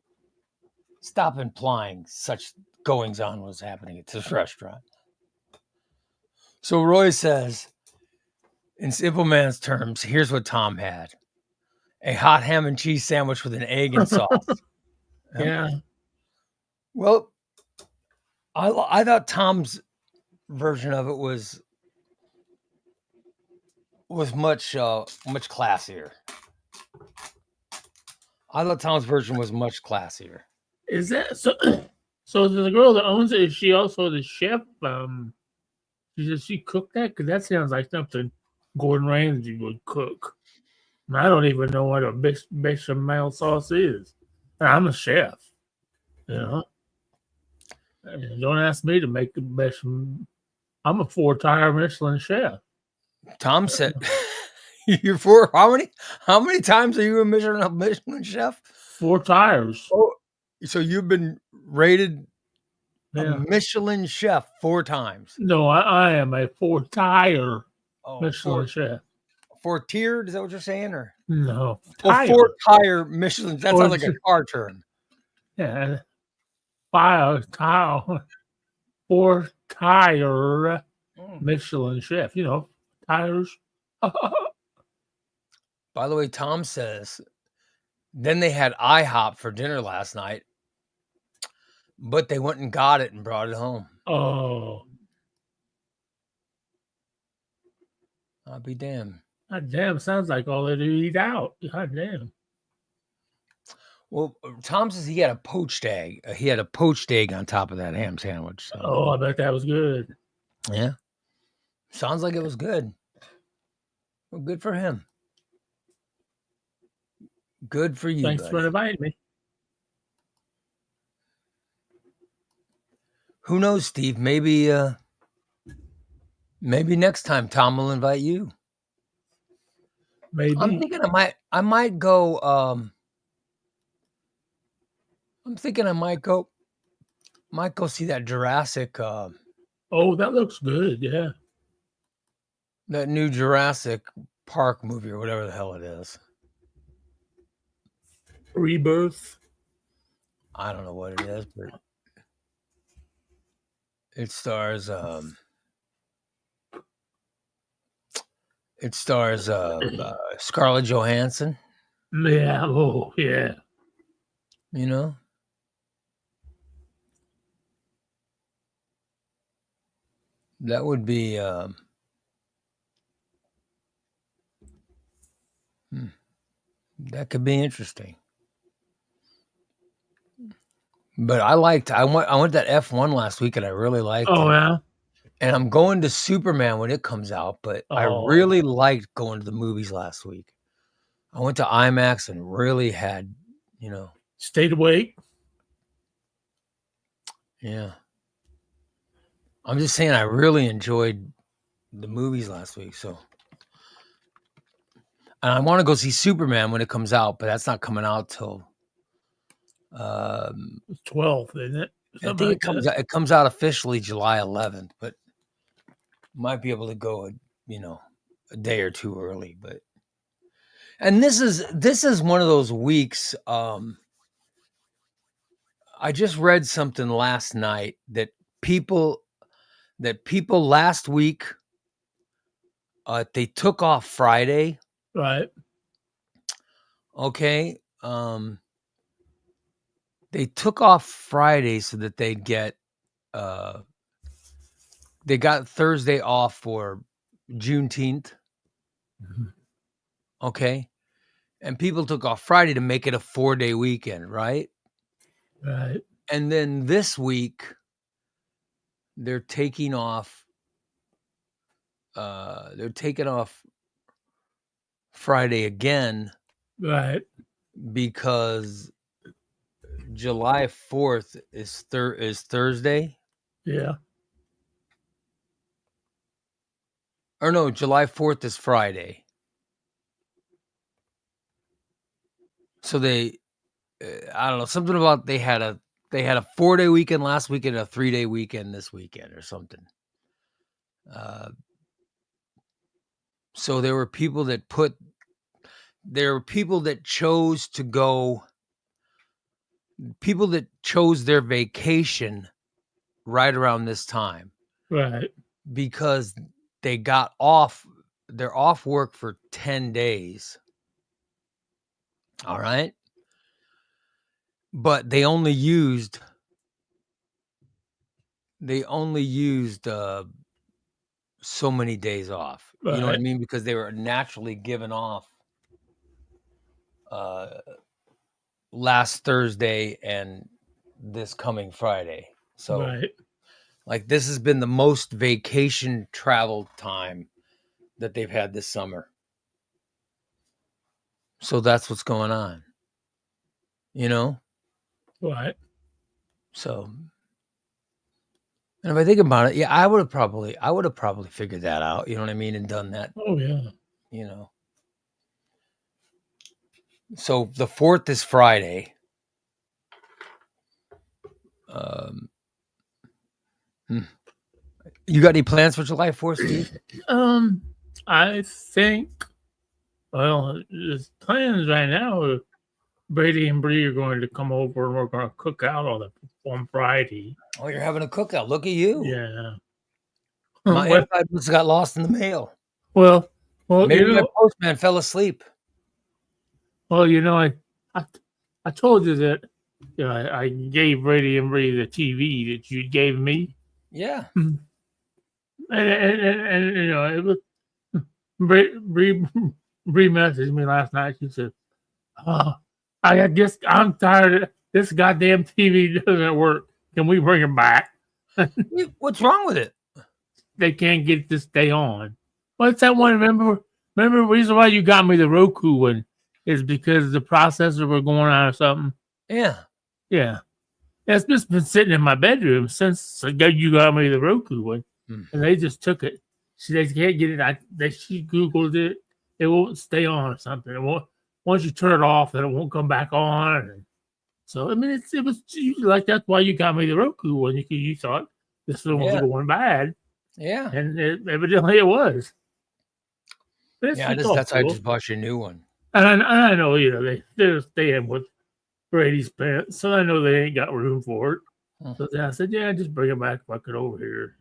Stop implying such goings on was happening at this restaurant. So Roy says, in simple man's terms, here's what Tom had: a hot ham and cheese sandwich with an egg and sauce. Yeah. Well, I thought Tom's version of it was much classier. I thought Tom's version was much classier. Is that so? So the girl that owns it, is she also the chef? Does she cook that? Because that sounds like something Gordon Ramsay would cook. And I don't even know what a bechamel sauce is. And I'm a chef, you know. And don't ask me to make the bechamel. I'm a 4-tire Michelin chef. Tom said, "You're for how many? How many times are you a Michelin chef? 4 tires. Oh, so you've been rated a Yeah. Michelin chef 4 times. No, I am a 4-tire Oh, Michelin chef. four tiered. Is that what you're saying, or No, four tire. tire Michelin? That Or sounds like a car term. yeah, 5 tire, 4-tire Mm. Michelin chef. You know, tires. By the way, Tom says then they had IHOP for dinner last night, but they went and got it and brought it home. Oh, I'll be damned. god damn! Sounds like all they do eat out. God damn. Well, Tom says he had a poached egg. He had a poached egg on top of that ham sandwich. So Oh, I bet that was good. yeah, sounds like it was good. Well, good for him. Good for you, Thanks for buddy. inviting me. Who knows, Steve? Maybe next time Tom will invite you. I'm Maybe. thinking I might go. I'm thinking I might go see that Jurassic. Oh, that looks good. Yeah. That new Jurassic Park movie or whatever the hell it is. Rebirth. I don't know what it is, but it stars It stars Scarlett Johansson. Yeah. Oh, yeah. You know, that would be. That could be interesting. But I went that F1 last week and I really liked Oh, it. yeah. And I'm going to Superman when it comes out, but I Oh, really liked going to the movies last week. I went to IMAX and really had, stayed awake. yeah. I'm just saying I really enjoyed the movies last week, so and I want to go see Superman when it comes out, but that's not coming out till 12th, isn't it? I Something think like that. it comes out officially July 11th, but might be able to go, a day or two early, but and this is one of those weeks. I just read something last night people people last week they took off Friday. Right. Okay, they took off Friday so that they got Thursday off for Juneteenth. Mhm. Okay, and people took off Friday to make it a 4-day weekend, right? Right. And then this week they're taking off. They're taking off Friday again Right. because July 4th is Thursday. Yeah. Or no, July 4th is Friday. So I don't know, something about they had a 4-day weekend last weekend, a 3-day weekend this weekend or something. So there were people that chose to go, people that chose their vacation right around this time Right. because they got off, they're off work for 10 days. All right. But they only used so many days off. You know what I Right. mean? Because they were naturally given off uh, last Thursday and this coming Friday. So, Right. like, this has been the most vacation travel time that they've had this summer. So that's what's going on. You know? Right. So, and if I think about it, yeah, I would have probably figured that out, you know what I mean, and done that, Oh, yeah. you know. So the 4th is Friday. Um, hmm. You got any plans for July 4th, Steve? I think, well, the plans right now are Brady and Bree are going to come over and we're going to cook out on Friday. Oh, you're having a cookout. Look at you. Yeah. My well, invite must have got lost in the mail. well, well, Maybe my postman fell asleep. I, I told you that I gave Brady and Bree the TV that you gave me. Yeah. And it was Bree messaged me last night. She said, "Oh, I guess I'm tired. Of this goddamn TV doesn't work. Can we bring it back? What's wrong with it? They can't get it to stay on. What's that one? Remember the reason why you got me the Roku one is because the processor was going on or something. Yeah. Yeah, it's just been sitting in my bedroom since you got me the Roku one, and they just took it. They can't get it. She Googled it. It won't stay on or something. It won't. Once you turn it off, then it won't come back on. And so I mean, it was like that's why you got me the Roku one. You thought this one was going bad, Yeah. and evidently it was. But That's why I just bought you a new one. And I know they're staying with Brady's parents, so I know they ain't got room for it. So I said, yeah, just bring it back if I could over here.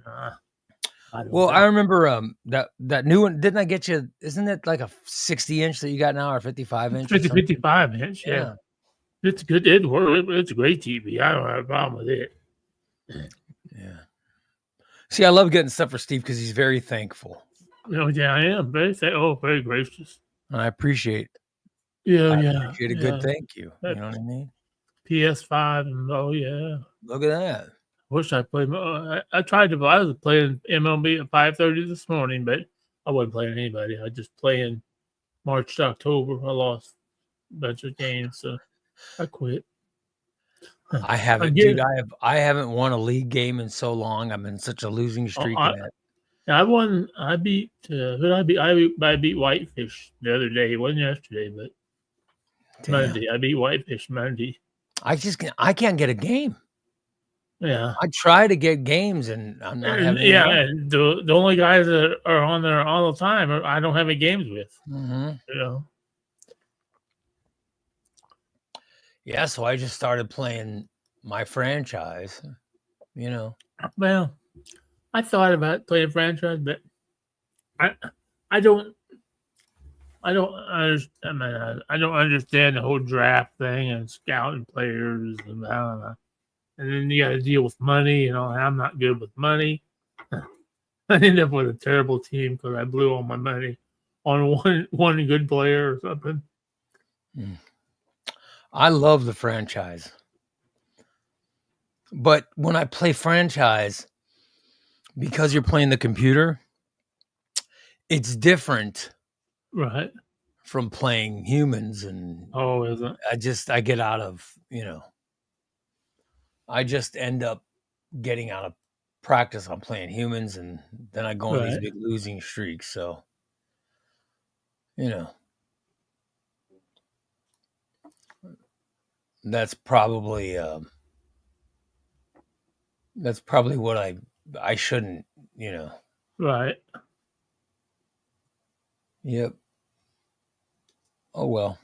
Well, I remember that new one. Didn't I get you? Isn't it like a 60-inch that you got now, or 55-inch or 50, something? 55 inch. Yeah. Yeah, It's good. It's a great TV. I don't have a problem with it. yeah. See, I love getting stuff for Steve because he's very thankful. Yeah, I am. Very gracious. And I appreciate Yeah. a good thank you. You That know what I mean? PS5 and yeah. Look at that. Wish I played more. I tried to. I was playing MLB at 5:30 this morning, but I wasn't playing anybody. I just playing March to October. I lost a bunch of games, so I quit. I haven't, dude. I haven't won a league game in so long. I'm in such a losing streak in that. I won. I beat. Who did I beat? I beat Whitefish the other day. It wasn't yesterday, but Monday. I beat Whitefish Monday. I can't get a game. Yeah. I try to get games and I'm not having any luck. And the only guys that are on there all the time I don't have any games with. Mm-hmm. You know. Yeah, so I just started playing my franchise. You know. Well, I thought about playing franchise, but I don't understand. I don't understand the whole draft thing and scouting players and and then you got to deal with money. And I'm not good with money. I ended up with a terrible team because I blew all my money on one good player or something. I love the franchise, but when I play franchise, because you're playing the computer, it's different, right? From playing humans, and is it? I get out of I just end up getting out of practice on playing humans, and then I go on these big losing streaks. So, that's probably what I shouldn't, Right. Yep. Oh well.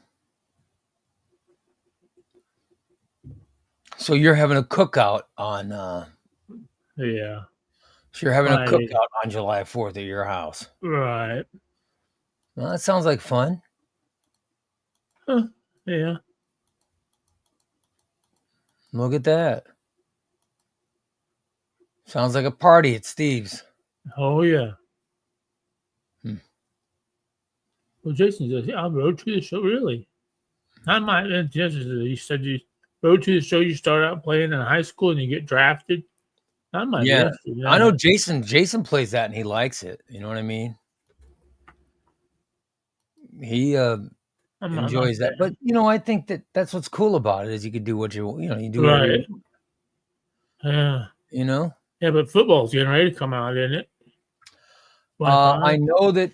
So you're having a cookout on yeah. So you're having a cookout on July 4th at your house. Right. Well, that sounds like fun. Huh. Yeah. Look at that. Sounds like a party at Steve's. Oh yeah. Well, Jason says, "I rode to the show." Really? I might. You said you rode to the show. You start out playing in high school and you get drafted. I might be interested. I know Jason. Jason plays that and he likes it. You know what I mean? He enjoys that. But I think that's what's cool about it is you can do what you do whatever you want. Yeah. Yeah, but football's getting ready to come out, isn't it? I know that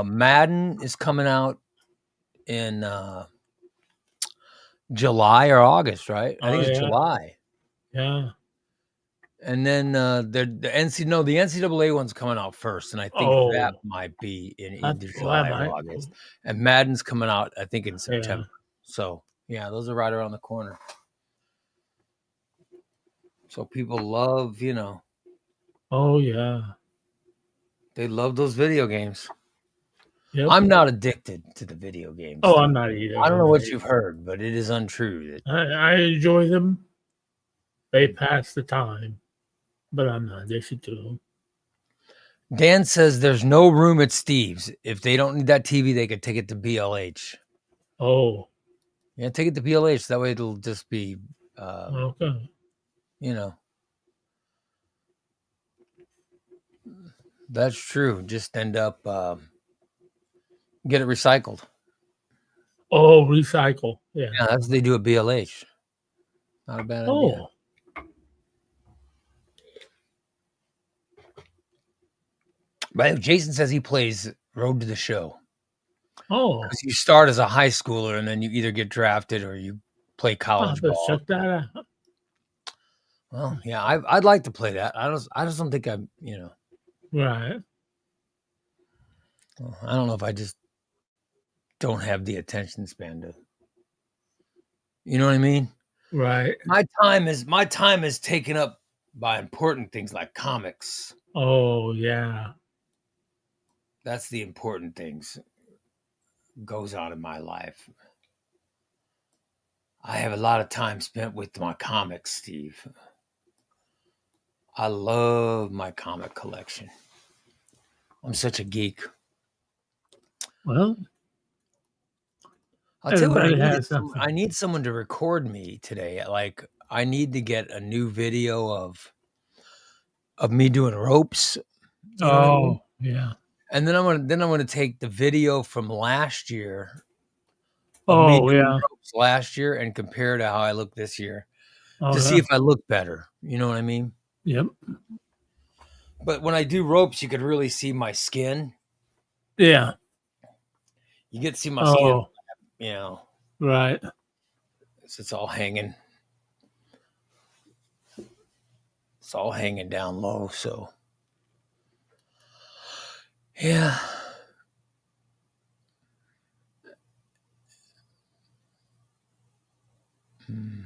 Madden is coming out in July or August, right? I think it's July. Yeah. And then the NCAA one's coming out first, and I think that might be in either July or August. And Madden's coming out, I think, in September. So yeah, those are right around the corner. So people love, Oh yeah. They love those video games. Yep. I'm not addicted to the video games. Oh, I'm not either. I don't know what you've heard, but it is untrue. I enjoy them. They pass the time, but I'm not addicted to them. Dan says there's no room at Steve's. If they don't need that TV, they could take it to BLH. Oh. Yeah, take it to BLH. That way it'll just be, okay. That's true. Just end up, get it recycled. Oh, recycle. Yeah. Yeah, that's what they do at BLH. Not a bad idea. But Jason says he plays Road to the Show. Oh. Because you start as a high schooler and then you either get drafted or you play college ball. Check that out. Well, yeah, I'd like to play that. I just don't think I'm, Right. I don't know if I just don't have the attention span to, you know what I mean? Right. My time is taken up by important things like comics. Oh yeah. That's the important things goes on in my life. I have a lot of time spent with my comics, Steve. I love my comic collection. I'm such a geek. Well, I'll tell you what I everybody needed. has something. I need someone to record me today. Like I need to get a new video of me doing ropes. You know what I mean? Oh yeah. And then I'm gonna take the video from last year of me Oh doing yeah. ropes last year and compare to how I look this year Oh to see yeah. if I look better. You know what I mean? Yep. But when I do ropes, you could really see my skin. Yeah. You get to see my skin, Oh you know, right. it's all hanging. It's all hanging down low. So yeah. Hmm.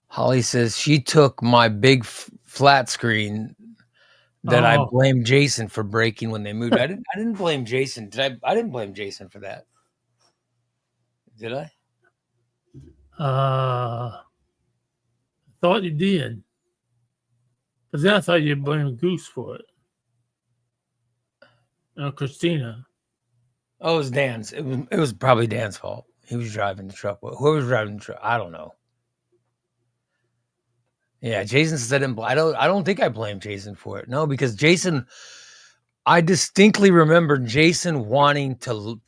Holly says she took my big flat screen that I Oh blamed Jason for breaking when they moved. I didn't blame Jason. Did I? I didn't blame Jason for that. Did I? thought you did. But then I thought you blamed Goose for it. Christina. Oh, it was Dan's. It was probably Dan's fault. He was driving the truck. Whoever was driving the truck, I don't know. Yeah, Jason said I don't think I blame Jason for it. No, because Jason, I distinctly remember Jason wanting to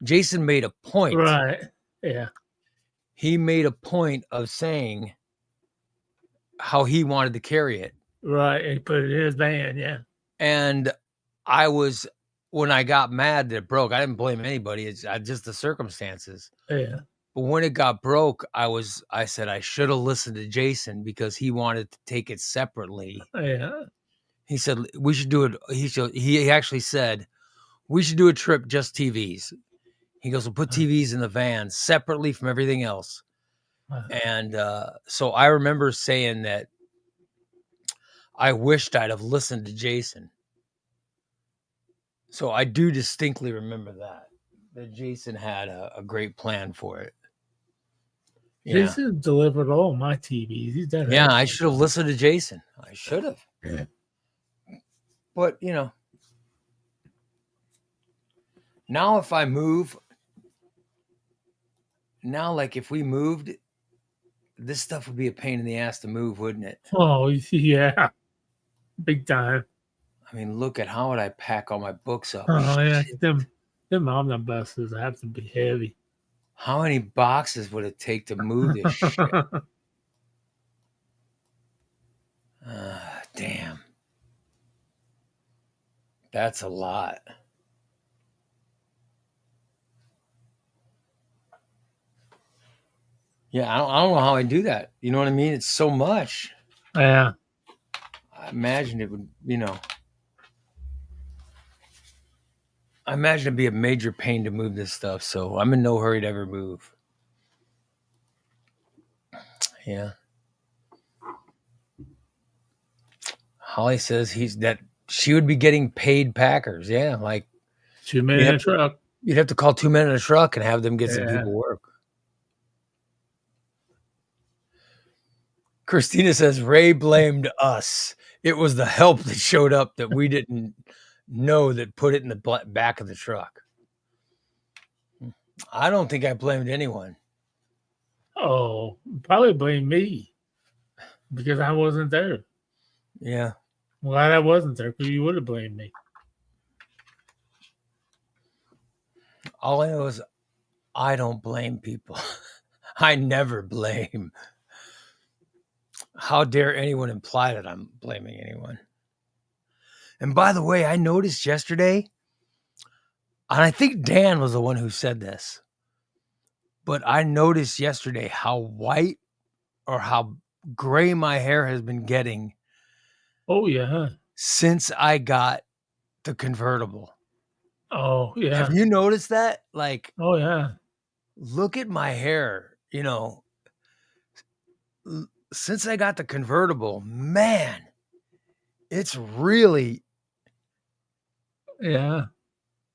Jason made a point. Right. Yeah. He made a point of saying how he wanted to carry it. Right. He put it in his van. Yeah. And I was when I got mad that it broke, I didn't blame anybody. It's just the circumstances. Yeah. But when it got broke, I said I should have listened to Jason because he wanted to take it separately. Yeah. He said we should do it. He actually said we should do a trip just TVs. He goes, we'll put TVs in the van separately from everything else. And so I remember saying that I wished I'd have listened to Jason. So I do distinctly remember that Jason had a great plan for it. Yeah. Jason delivered all my TVs. He's done Yeah, I everything. should have listened to Jason. I should have. Yeah. But, now if I move, now like if we moved, this stuff would be a pain in the ass to move, wouldn't it? Oh yeah. Big time. I mean, look at how would I pack all my books up? Oh yeah. Them omnibuses have to be heavy. How many boxes would it take to move this shit? Damn. That's a lot. Yeah, I don't know how I do that. You know what I mean? It's so much. Yeah. I imagine it would, I imagine it'd be a major pain to move this stuff. So I'm in no hurry to ever move. Yeah. Holly says she would be getting paid packers. Yeah, like 2 men in a truck. You'd have to call 2 men in a truck and have them get some Yeah. people work. Christina says Ray blamed us. It was the help that showed up that we didn't know that put it in the back of the truck. I don't think I blamed anyone. Oh, probably blame me because I wasn't there. Yeah. Glad I wasn't there because you would have blamed me. All I know is I don't blame people. I never blame. How dare anyone imply that I'm blaming anyone? And by the way, I noticed yesterday, and I think Dan was the one who said this, but I noticed yesterday how white or how gray my hair has been getting. Oh yeah. Since I got the convertible. Oh yeah. Have you noticed that? Like, oh yeah. look at my hair, since I got the convertible, man, it's really Yeah.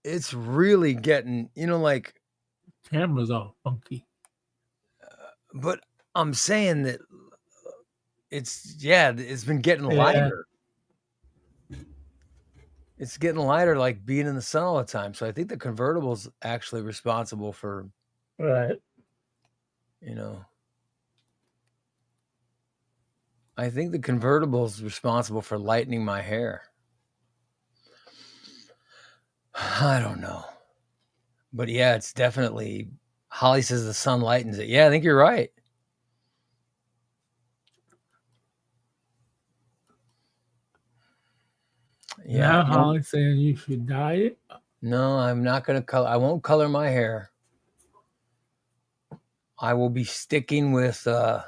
getting, like, Camera's all funky. but I'm saying that it's been getting Yeah. lighter. It's getting lighter, like being in the sun all the time. So I think the convertible's actually responsible for, Right. you know, I think the convertible's responsible for lightening my hair. I don't know. But yeah, it's definitely, Holly says the sun lightens it. Yeah, I think you're right. Yeah. Now Holly's saying you should dye it. No, I'm not going to color. I won't color my hair. I will be sticking with, I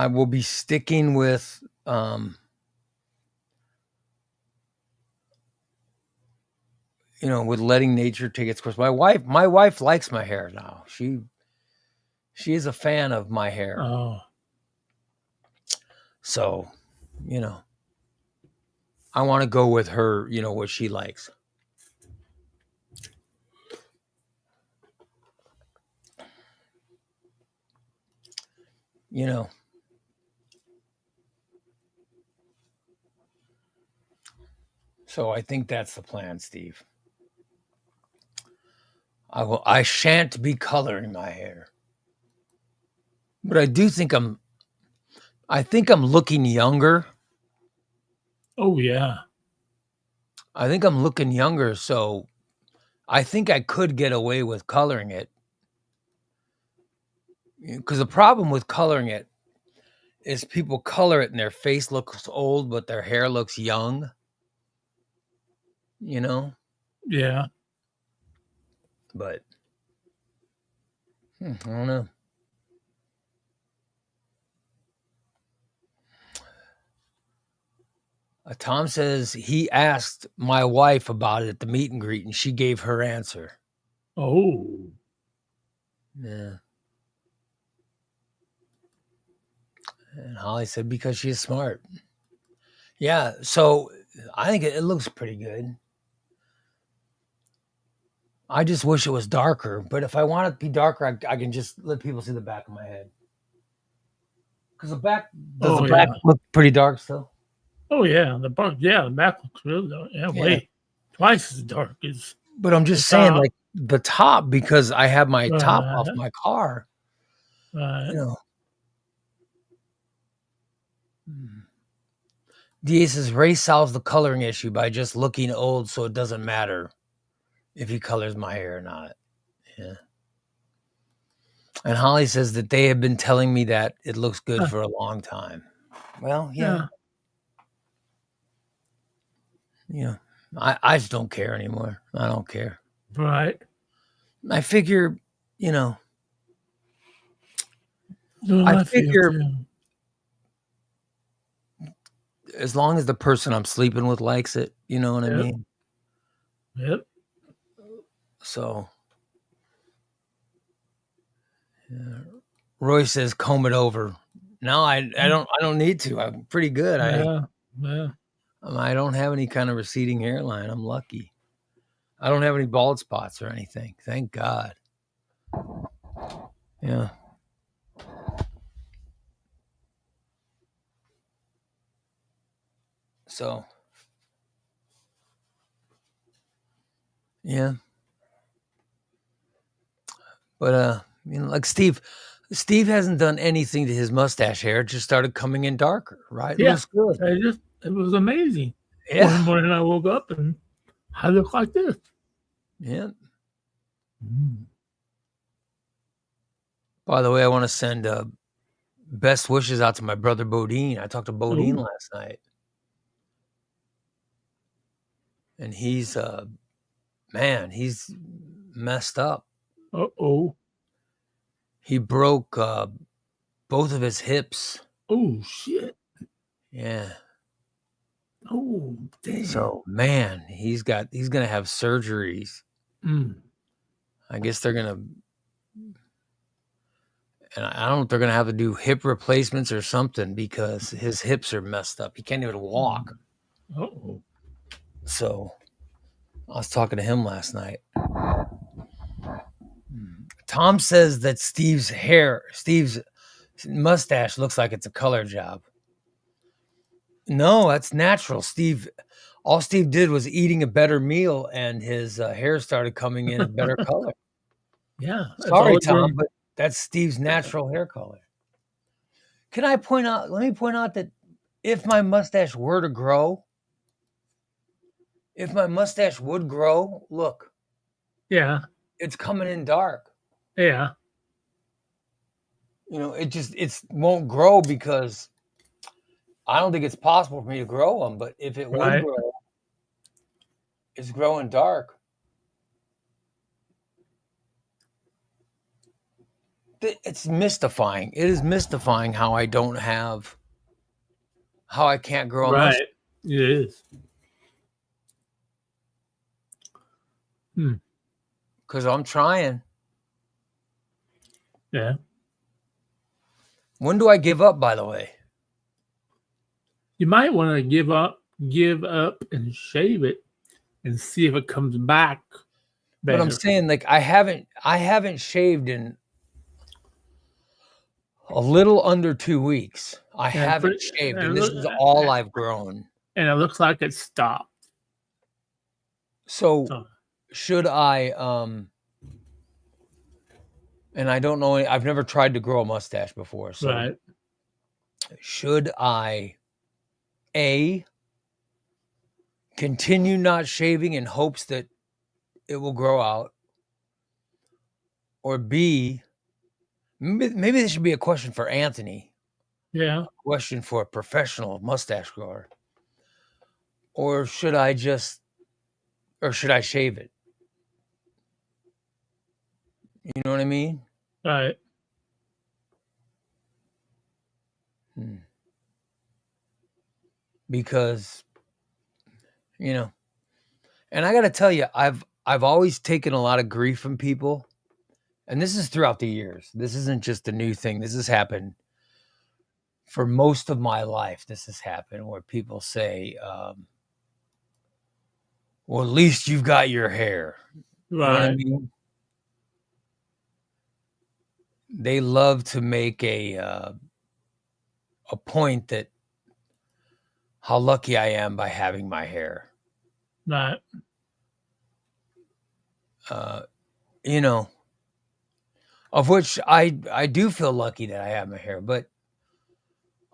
will be sticking with, with letting nature take its course. My wife likes my hair now. She is a fan of my hair. Oh. So, I want to go with her, what she likes. So I think that's the plan, Steve. I shan't be coloring my hair. But I do think I think I'm looking younger. Oh yeah. I think I'm looking younger, so I think I could get away with coloring it. Because the problem with coloring it is people color it and their face looks old, but their hair looks young. Yeah. But I don't know. Tom says he asked my wife about it at the meet and greet, and she gave her answer. Oh. Yeah. And Holly said because she's smart. Yeah, so I think it looks pretty good. I just wish it was darker, but if I want it to be darker, I can just let people see the back of my head. Because does the Oh back yeah. look pretty dark still? Oh yeah. The back looks really dark. Yeah, Yeah. way twice as dark as But I'm the just saying, top. like the top, because I have my top off Right. my car, Right. you know. DA says Ray solves the coloring issue by just looking old, so it doesn't matter if he colors my hair or not. Yeah. And Holly says that they have been telling me that it looks good for a long time. Well, yeah. Yeah. I just don't care anymore. I don't care. Right. I figure, you know, Well, I I feel figure too. as long as the person I'm sleeping with likes it, you know what I Yep. mean? Yep. So, yeah. Roy says comb it over. No, I don't need to. I'm pretty good. Yeah. Yeah. I don't have any kind of receding hairline. I'm lucky. I don't have any bald spots or anything. Thank God. Yeah. So, yeah. But like Steve hasn't done anything to his mustache hair. It just started coming in darker, right? It Yeah. looks good. It was amazing. Yeah. One morning I woke up and I look like this. Yeah. Mm. By the way, I want to send best wishes out to my brother Bodine. I talked to Bodine Oh. last night. And he's messed up. Oh. He broke both of his hips. Oh shit. Yeah. Oh damn. So man, he's gonna have surgeries. Mm. I guess they're gonna, And I don't know if they're going to have to do hip replacements or something because his hips are messed up. He can't even walk. Oh, So I was talking to him last night. Tom says that Steve's mustache looks like it's a color job. No, that's natural. All Steve did was eating a better meal and his hair started coming in a better color. yeah. That's Sorry, all it Tom, grown. but that's Steve's natural hair color. Let me point out that if my mustache were to grow, if my mustache would grow, look, Yeah, it's coming in dark. yeah. It won't grow because I don't think it's possible for me to grow them. But if it would Right, grow, it's growing dark. It's mystifying. It is mystifying how I can't grow a mustache right. It is. Hmm. because I'm trying. Yeah. When do I give up, by the way? You might want to give up, and shave it, and see if it comes back But I'm better. saying like I haven't shaved in a little under 2 weeks. I And, haven't shaved, and and, this look, is all I've grown. and it looks like it stopped. So So, should I and I don't know I've never tried to grow a mustache before. So right, should I A continue not shaving in hopes that it will grow out, or B, maybe this should be a question for Anthony, yeah, question for a professional mustache grower, or should I just or should I shave it? You know what I mean? right. Hmm. Because you know, and I got to tell you, I've always taken a lot of grief from people, and this is throughout the years. This isn't just a new thing. This has happened for most of my life. This has happened where people say, "Well, at least you've got your hair." You know what I Right, mean? They love to make a point that how lucky I am by having my hair. right, Uh, you know, of which I do feel lucky that I have my hair, but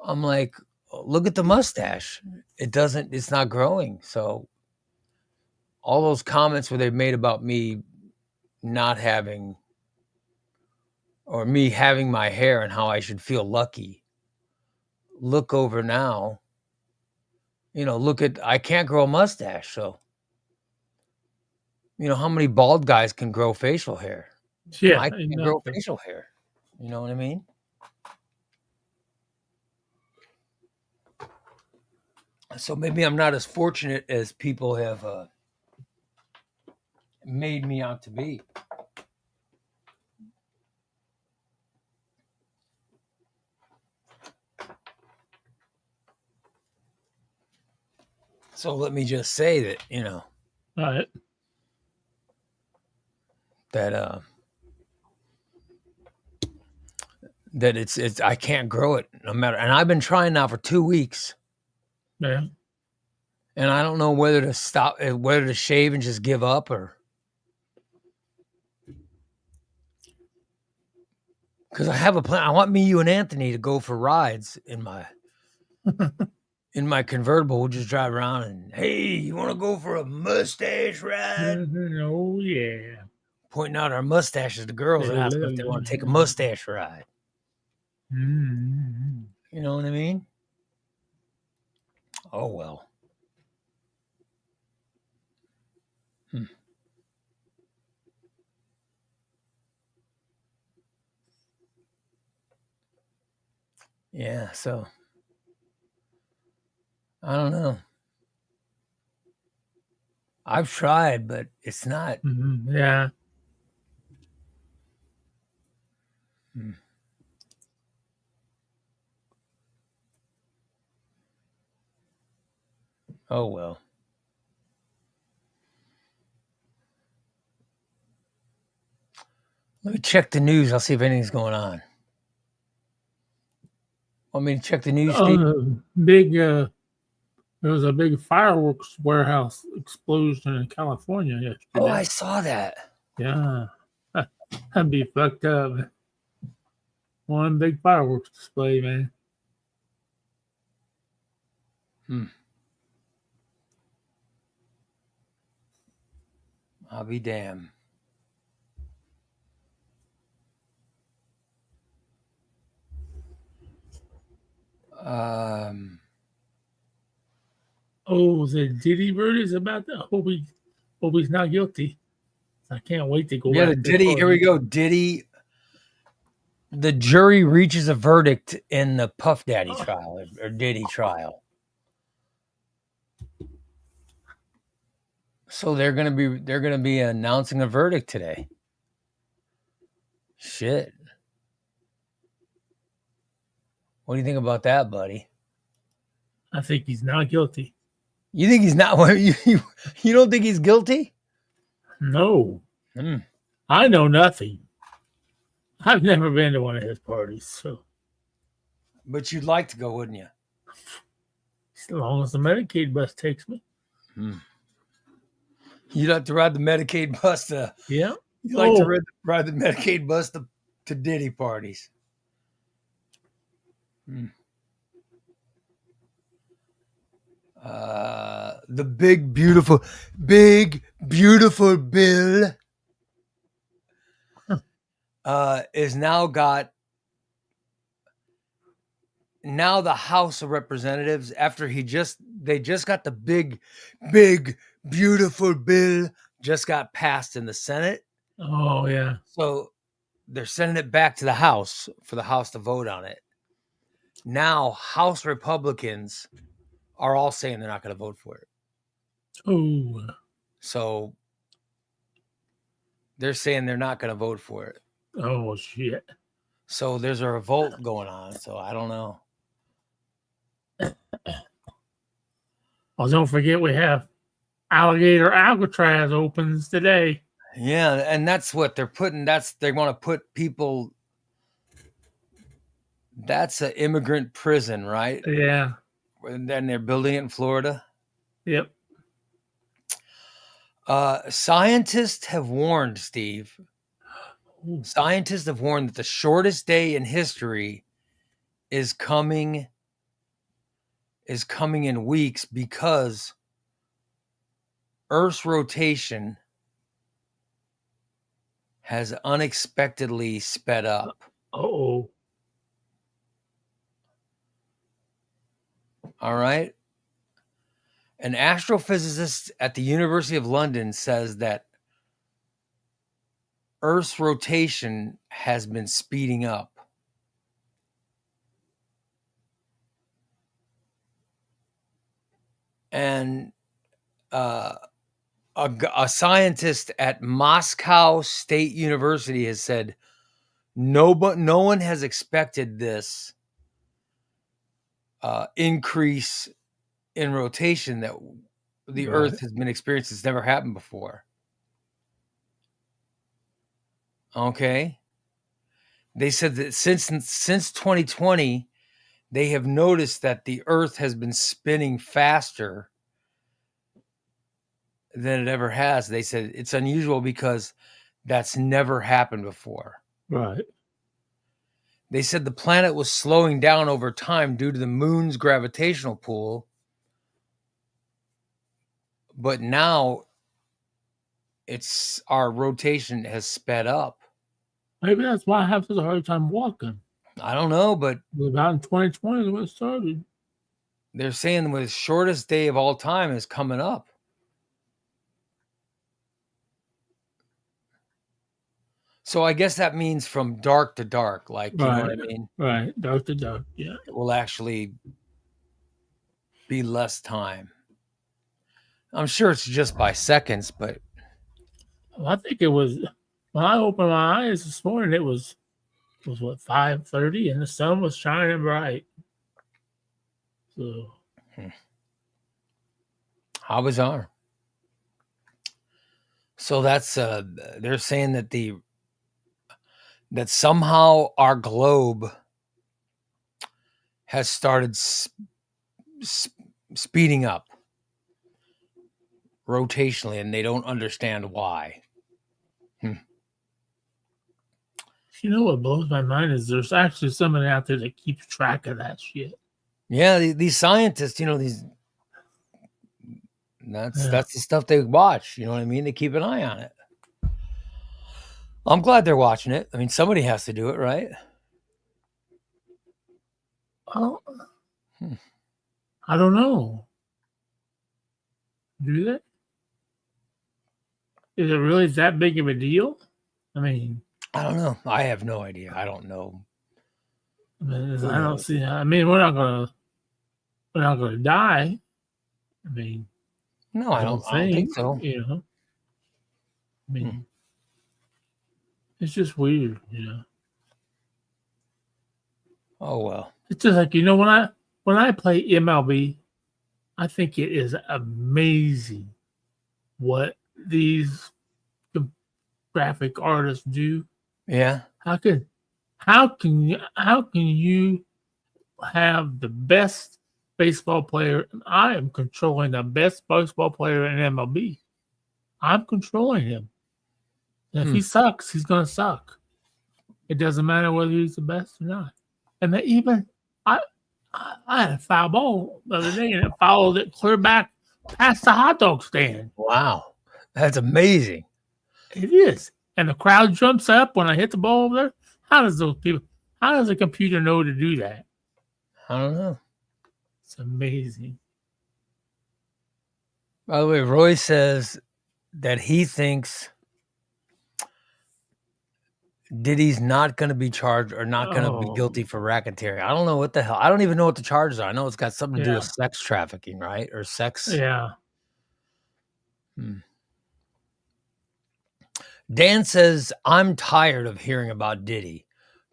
I'm like, look at the mustache. It's not growing. So all those comments where they've made about me not having or me having my hair and how I should feel lucky. Look over now. I can't grow a mustache. So, how many bald guys can grow facial hair? yeah, I can't grow exactly. facial hair. You know what I mean? So maybe I'm not as fortunate as people have made me out to be. So let me just say that, Right, that that it's I can't grow it no matter. And I've been trying now for 2 weeks, yeah, and I don't know whether to stop, whether to shave and just give up, or because I have a plan. I want me, you, and Anthony to go for rides in my convertible. We'll just drive around and hey, you want to go for a mustache ride? oh yeah. Pointing out our mustaches to girls and asking if they want to take a mustache ride. Mm-hmm. You know what I mean? Oh well. Hmm. Yeah. So I don't know. I've tried, but it's not. Mm-hmm. Yeah, Hmm. Oh, well. Let me check the news. I'll see if anything's going on. Want me to check the news, Steve? There was a big fireworks warehouse explosion in California yesterday. Oh, I saw that. Yeah. That'd be fucked up. One big fireworks display, man. I'll be damned. Oh, the Diddy verdict is about that. Hope he's not guilty. I can't wait to go Yeah, back the to Diddy. court. Here we go. Diddy. The jury reaches a verdict in the Puff Daddy trial or Diddy trial. So they're gonna be announcing a verdict today. Shit. What do you think about that, buddy? I think he's not guilty. You think he's not? You don't think he's guilty? No. I know nothing. I've never been to one of his parties, so. But you'd like to go, wouldn't you? As long as the Medicaid bus takes me. You'd like to ride the Medicaid bus to. Yeah. You like to ride the Medicaid bus to Diddy parties. The big beautiful bill is now got the House of Representatives after they just got the big beautiful bill just got passed in the Senate. Oh yeah. So they're sending it back to the House for the House to vote on it. Now House Republicans are all saying they're not going to vote for it. Oh. So they're saying they're not going to vote for it. Oh shit. So there's a revolt going on. So I don't know. Well, don't forget we have Alligator Alcatraz opens today. Yeah, and that's what they're putting. They want to put people. That's an immigrant prison, right? Yeah. And then they're building it in Florida. Yep. Scientists have warned, Steve. Scientists have warned that the shortest day in history is coming in weeks because Earth's rotation has unexpectedly sped up. Oh. All right. An astrophysicist at the University of London says that Earth's rotation has been speeding up. And a scientist at Moscow State University has said no one has expected this increase in rotation that the Earth has been experiencing. It's never happened before. Okay. They said that since 2020, they have noticed that the Earth has been spinning faster than it ever has. They said it's unusual because that's never happened before. Right. They said the planet was slowing down over time due to the moon's gravitational pull. But now our rotation has sped up. Maybe that's why I have such a hard time walking. I don't know, but about in 2020 is when it started. They're saying the shortest day of all time is coming up. So I guess that means from dark to dark, like, you know what I mean? Right, dark to dark, yeah. It will actually be less time. I'm sure it's just by seconds, but... Well, I think it was... When I opened my eyes this morning, it was what, 5:30, and the sun was shining bright. So... How bizarre. So that's they're saying that that somehow our globe has started speeding up rotationally, and they don't understand why. You know what blows my mind is there's actually somebody out there that keeps track of that shit. Yeah, these scientists, that's the stuff they watch. You know what I mean? They keep an eye on it. I'm glad they're watching it. I mean, somebody has to do it, right? Oh, Hmm. I don't know. Do they? Is it really that big of a deal? I mean, I don't know. I have no idea. I don't know. Who I don't knows? see. I mean, we're not gonna die. I mean, No, I I don't don't. I don't think think. so. You know, I Hmm. mean, it's just weird. You know, Oh well. it's just like when I play MLB, I think it is amazing what these graphic artists do. Yeah. How can how can you have the best baseball player and I am controlling the best baseball player in MLB? I'm controlling him. And if Hmm. he sucks, he's gonna suck. It doesn't matter whether he's the best or not. And they even I I had a foul ball the other day and it followed it clear back past the hot dog stand. Wow. That's amazing. It is. And the crowd jumps up when I hit the ball over there. How does a computer know to do that? I don't know. It's amazing. By the way, Roy says that he thinks Diddy's not going to be charged or not going to be Oh, guilty for racketeering. I don't know what the hell. I don't even know what the charges are. I know it's got something to do with yeah. sex trafficking, right? Or sex. Yeah. Hmm. Dan says, I'm tired of hearing about Diddy.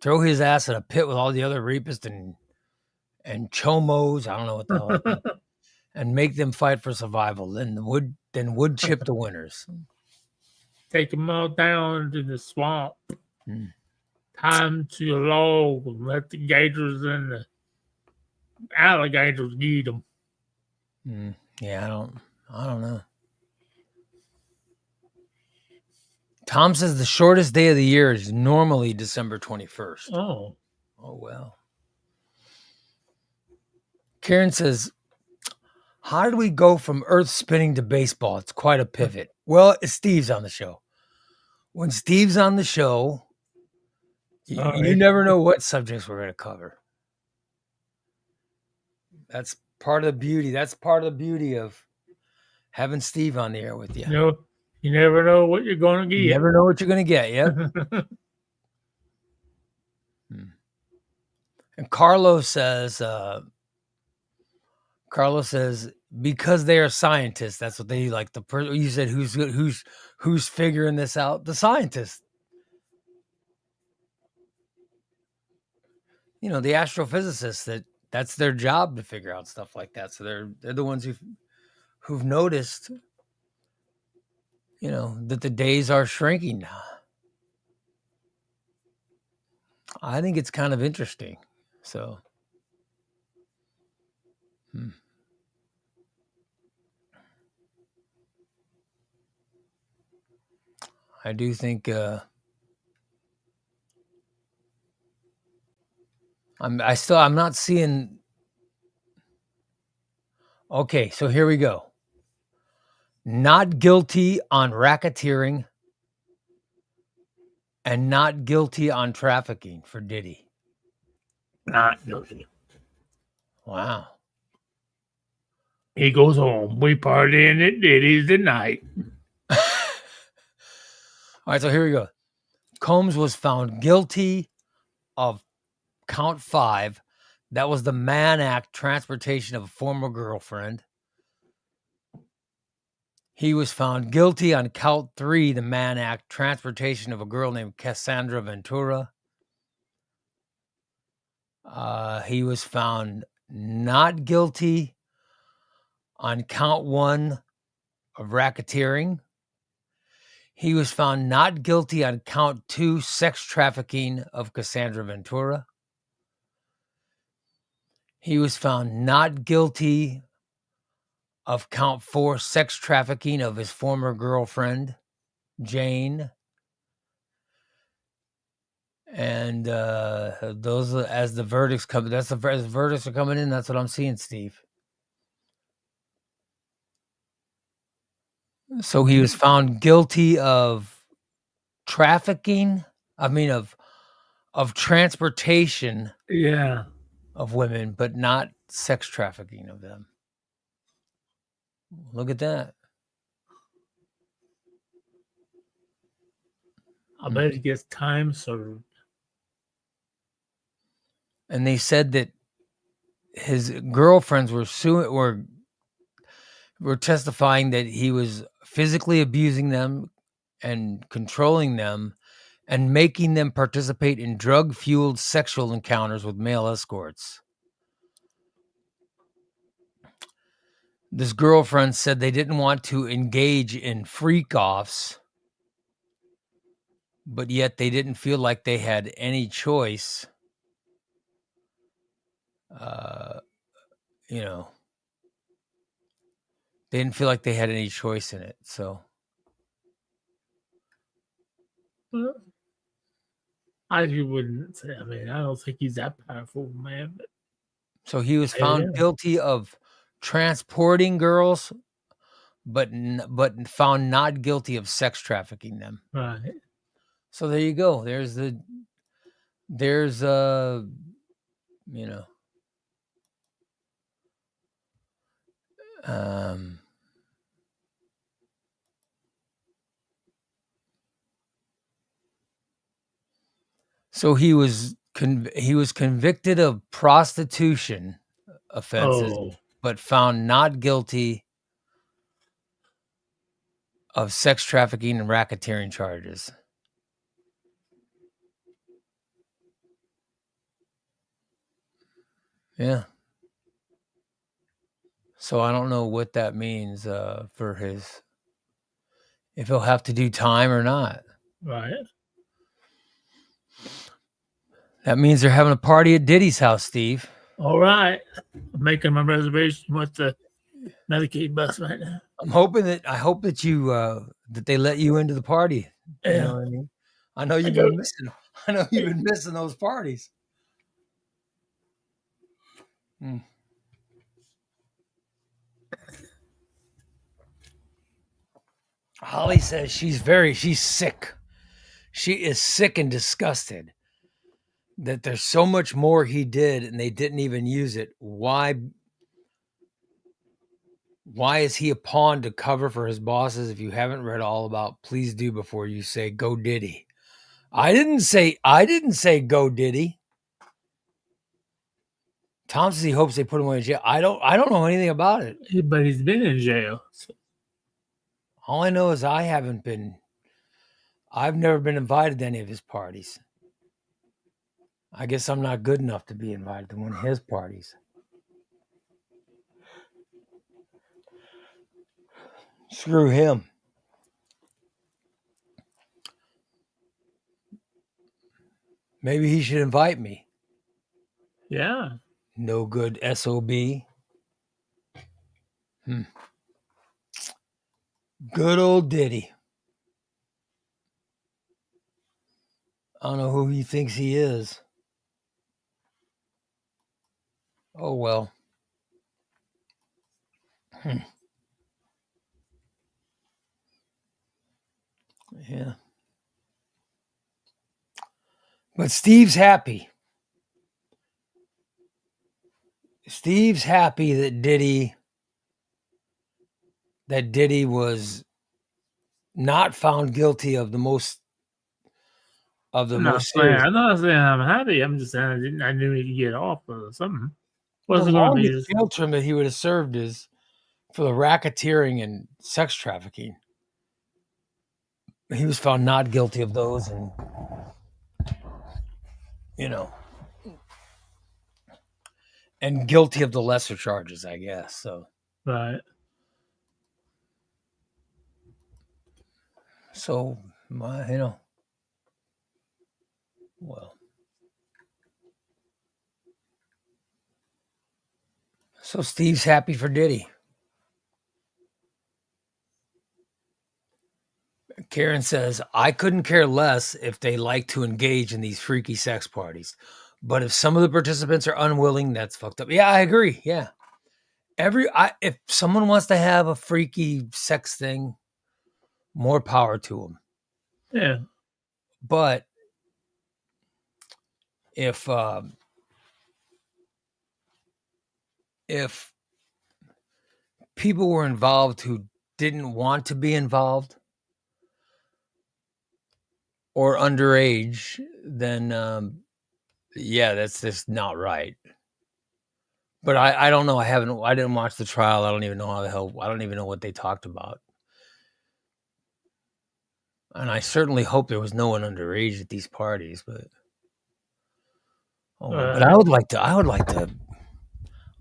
Throw his ass in a pit with all the other rapists and chomos. I don't know what the hell that means. And make them fight for survival. Then wood chip the winners. Take them all down to the swamp. Hmm. Tie them to a log and let the gators and the alligators eat them. Hmm. Yeah, I don't know. Tom says the shortest day of the year is normally December 21st. Oh. Oh, well. Karen says, how did we go from Earth spinning to baseball? It's quite a pivot. Well, Steve's on the show. When Steve's on the show, you Sorry. never know what subjects we're going to cover. That's part of the beauty. That's part of the beauty of having Steve on the air with you. You never know what you're going to You get. never know what you're going to get. Yep. And Carlos says, because they are scientists, that's what they like. You said who's figuring this out? The scientists. The astrophysicists that's their job to figure out stuff like that. So they're the ones who've noticed, that the days are shrinking now. I think it's kind of interesting. So, I do think I'm not seeing. Okay, so here we go. Not guilty on racketeering and not guilty on trafficking for Diddy. Not guilty. Wow. He goes home. We partying at Diddy's tonight. All right, so here we go. Combs was found guilty of count 5. That was the Mann Act, transportation of a former girlfriend. He was found guilty on count 3, the Mann Act, transportation of a girl named Cassandra Ventura. He was found not guilty on count 1, of racketeering. He was found not guilty on count 2, sex trafficking of Cassandra Ventura. He was found not guilty of count 4, sex trafficking of his former girlfriend, Jane. And those are, as the verdicts come, as the verdicts are coming in, that's what I'm seeing, Steve. So he was found guilty of trafficking. I mean, of transportation Yeah. of women, but not sex trafficking of them. Look at that. I bet he gets time served. And they said that his girlfriends were testifying that he was physically abusing them and controlling them and making them participate in drug-fueled sexual encounters with male escorts. This girlfriend said they didn't want to engage in freak-offs, but yet they didn't feel like they had any choice. You know, they didn't feel like they had any choice in it. So I wouldn't say. I mean, I don't think he's that powerful, man. But So he was found guilty of transporting girls, but found not guilty of sex trafficking them. Right. So there you go. There's you know, so he was convicted of prostitution offenses, but found not guilty of sex trafficking and racketeering charges. Yeah. So I don't know what that means for his, if he'll have to do time or not. Right. That means they're having a party at Diddy's house, Steve. All right. I'm making my reservation with the Medicaid bus right now. I hope that you that they let you into the party. Yeah. You know what I mean? I know you've been missing. I know you've been missing those parties. Holly says she's sick. She is sick and disgusted that there's so much more he did and they didn't even use it. Why is he a pawn to cover for his bosses? If you haven't read all about, please do before you say go Diddy. I didn't say go Diddy. Tom says he hopes they put him in jail. I don't know anything about it. But he's been in jail. So. All I know is I've never been invited to any of his parties. I guess I'm not good enough to be invited to one of his parties. Screw him. Maybe he should invite me. Yeah. No good SOB. Good old Diddy. I don't know who he thinks he is. Oh, well. Yeah. But Steve's happy. Steve's happy that Diddy was not found guilty of the most serious. I'm not saying I'm happy. I'm just saying I knew he could get off or something. The longest jail term that he would have served is for the racketeering and sex trafficking. He was found not guilty of those, and and guilty of the lesser charges, I guess. So right. So, well, so Steve's happy for Diddy. Karen says, I couldn't care less if they like to engage in these freaky sex parties. But if some of the participants are unwilling, that's fucked up. Yeah, I agree. Yeah. If someone wants to have a freaky sex thing, more power to them. Yeah. But if people were involved who didn't want to be involved or underage, then yeah, that's just not right. But I don't know. I didn't watch the trial. I don't even know how the hell. I don't even know what they talked about. And I certainly hope there was no one underage at these parties. But but I would like to.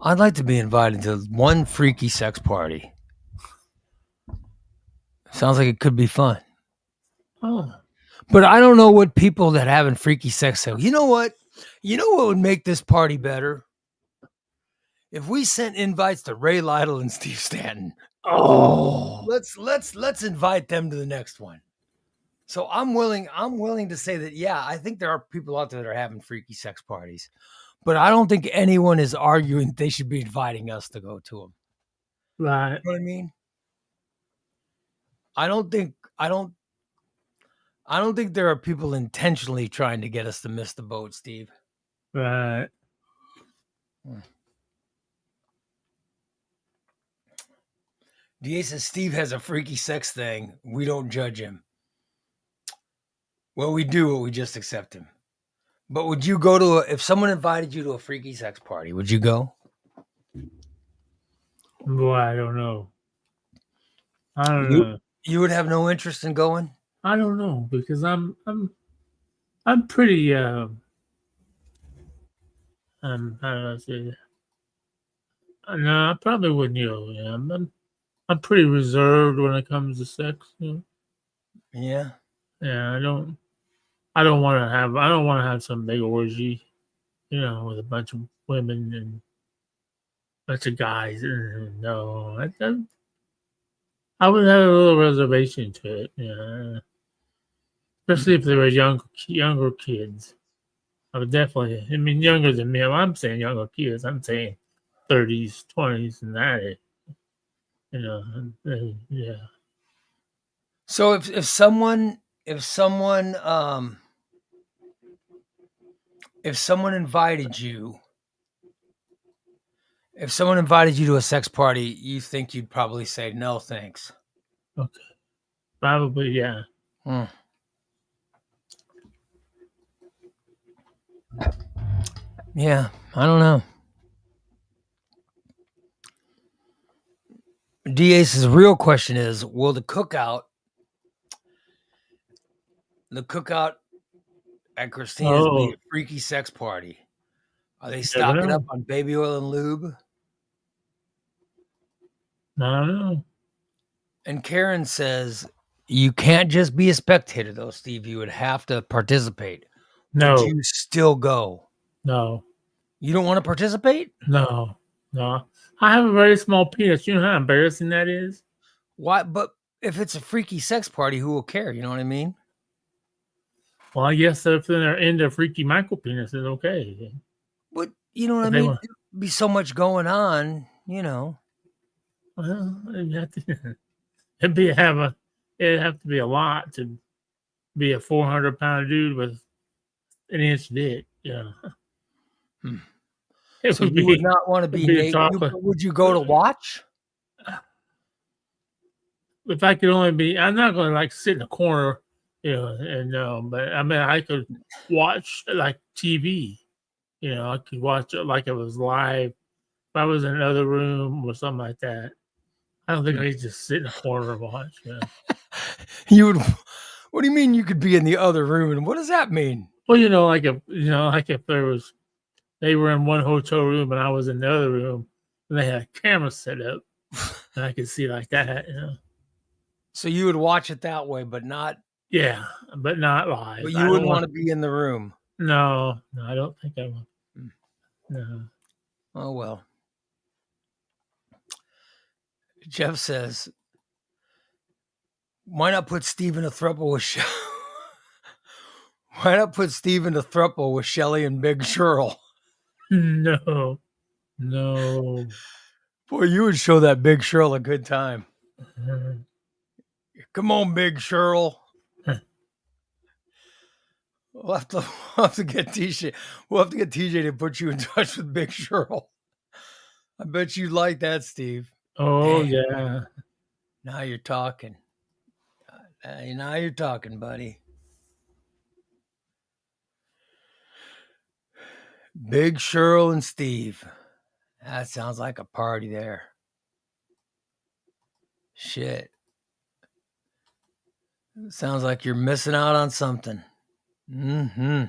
I'd like to be invited to one freaky sex party. Sounds like it could be fun. Oh. But I don't know what people that having freaky sex say. You know what? You know what would make this party better? If we sent invites to Ray Lytle and Steve Stanton. Oh. Let's invite them to the next one. So I'm willing to say that, yeah, I think there are people out there that are having freaky sex parties, but I don't think anyone is arguing they should be inviting us to go to them. Right. You know what I mean? I don't think there are people intentionally trying to get us to miss the boat, Steve. Right. DA says Steve has a freaky sex thing. We don't judge him. Well, we do, we just accept him. But would you go if someone invited you to a freaky sex party, would you go? Boy, I don't know. I don't know. You would have no interest in going? I don't know because I'm pretty how do I say that? No, I probably wouldn't go. Yeah, I'm pretty reserved when it comes to sex. You know? Yeah. Yeah, I don't want to have some big orgy, you know, with a bunch of women and a bunch of guys. No, I would have a little reservation to it. Yeah, especially if they were younger kids. I would definitely. I mean, younger than me. I'm saying younger kids. I'm saying 30s, 20s, and that. You know, yeah. So if someone invited you to a sex party, you think you'd probably say no thanks? Okay, probably yeah. Yeah, I don't know. DA's real question is, will the cookout at Christina's be a freaky sex party? Are they stocking up on baby oil and lube? I don't know. And Karen says, you can't just be a spectator, though, Steve. You would have to participate. No. Would you still go? No. You don't want to participate? No. I have a very small penis. You know how embarrassing that is? Why? But if it's a freaky sex party, who will care? You know what I mean? Well, I guess if they're into freaky micro penises, okay. But you know what I mean? There'd be so much going on, you know. Well, it'd have to be a lot to be a 400-pound dude with an inch dick. Yeah. So you would not want to be naked. Would you go to watch? If I could only be, I'm not going to like sit in a corner, you know, and but I mean, I could watch like TV. You know, I could watch it like it was live. If I was in another room or something like that, I don't think I could just sit in a corner and watch. Yeah. You would. What do you mean you could be in the other room? And what does that mean? Well, like if they were in one hotel room and I was in the other room, and they had a camera set up, and I could see like that. You know. So you would watch it that way, but Yeah, but not live. you I don't wouldn't want. want to be in the room. No, I don't think I will. Hmm. No. Oh well. Jeff says, why not put Steve in a throuple with Why not put Steve in a throuple with Shelly and Big Shirl? No. No. Boy, you would show that Big Shirl a good time. Uh, Come on, Big Shirl. We'll have to get TJ. We'll have to get TJ to put you in touch with Big Shirl. I bet you'd like that, Steve. Oh Damn, yeah. now you're talking. Now you're talking, buddy. Big Shirl and Steve. That sounds like a party there. Shit. Sounds like you're missing out on something. Mm-hmm.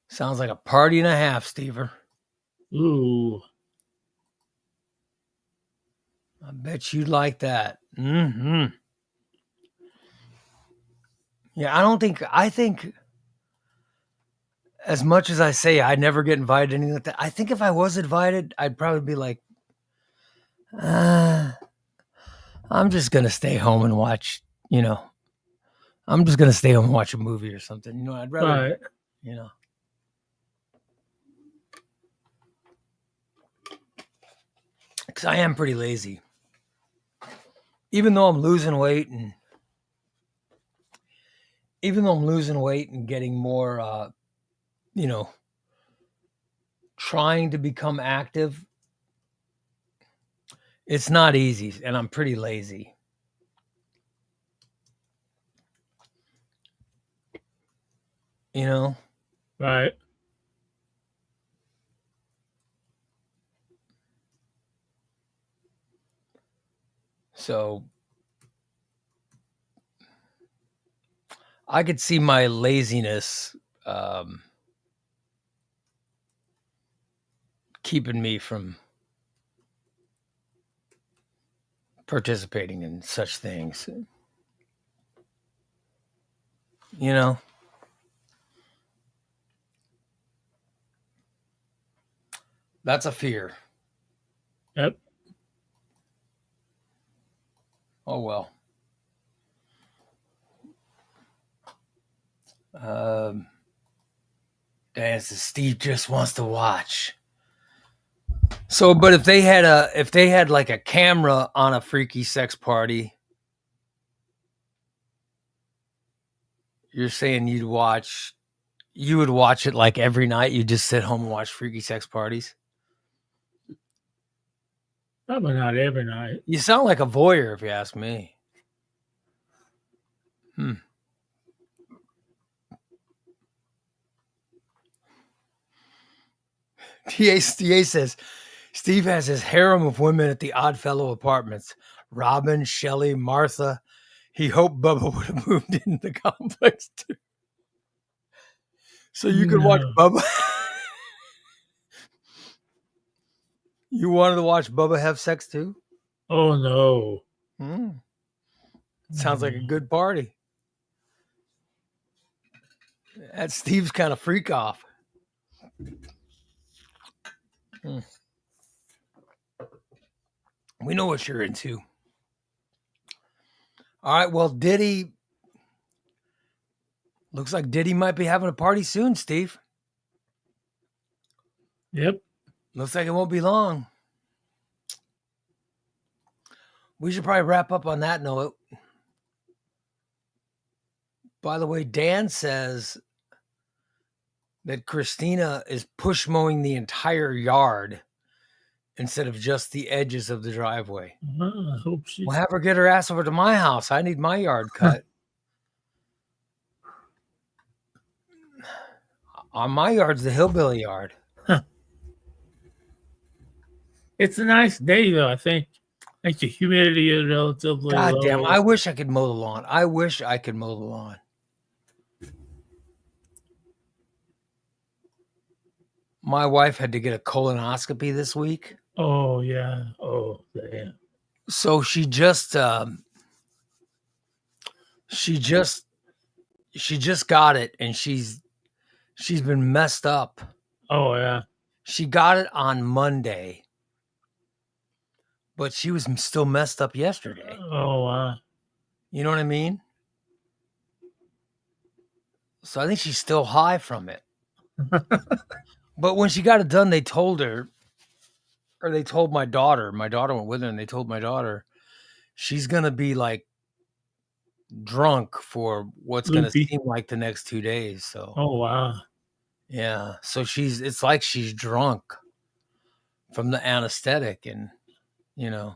Sounds like a party and a half, Stever. Ooh. I bet you'd like that. Mm-hmm. Yeah, I think as much as I say I never get invited to anything like that, I think if I was invited, I'd probably be like, I'm just gonna stay home and watch, I'm just gonna stay home and watch a movie or something. I'd rather, Right. you know. Because I am pretty lazy. Even though I'm losing weight and getting more, trying to become active, it's not easy, and I'm pretty lazy. Right. So I could see my laziness keeping me from participating in such things. That's a fear. Yep. Oh well. Dan says Steve just wants to watch. So, but if they had like a camera on a freaky sex party, you're saying you would watch it like every night. You just sit home and watch freaky sex parties. Probably not every night. You sound like a voyeur, if you ask me. TA says Steve has his harem of women at the Oddfellow Apartments. Robin, Shelley, Martha. He hoped Bubba would have moved into the complex too. So you could watch Bubba. You wanted to watch Bubba have sex too? Oh no. Sounds like a good party. That's Steve's kind of freak off. We know what you're into. All right. Well, Diddy. Looks like Diddy might be having a party soon, Steve. Yep. Looks like it won't be long. We should probably wrap up on that note. By the way, Dan says that Christina is push mowing the entire yard instead of just the edges of the driveway. I hope she. We'll have her get her ass over to my house. I need my yard cut. On my yard's the hillbilly yard. It's a nice day though. I think the humidity is relatively God low. damn! I wish I could mow the lawn. I wish I could mow the lawn. My wife had to get a colonoscopy this week. Oh yeah. Oh damn. So she just she just got it, and she's been messed up. Oh yeah. She got it on Monday, but she was still messed up yesterday. Oh wow. You know what I mean? So I think she's still high from it. But when she got it done, they told her, or they told my daughter went with her, and they told my daughter she's gonna be like drunk for what's gonna Loopy. seem like the next 2 days. So Oh wow. yeah. So it's like she's drunk from the anesthetic, and you know,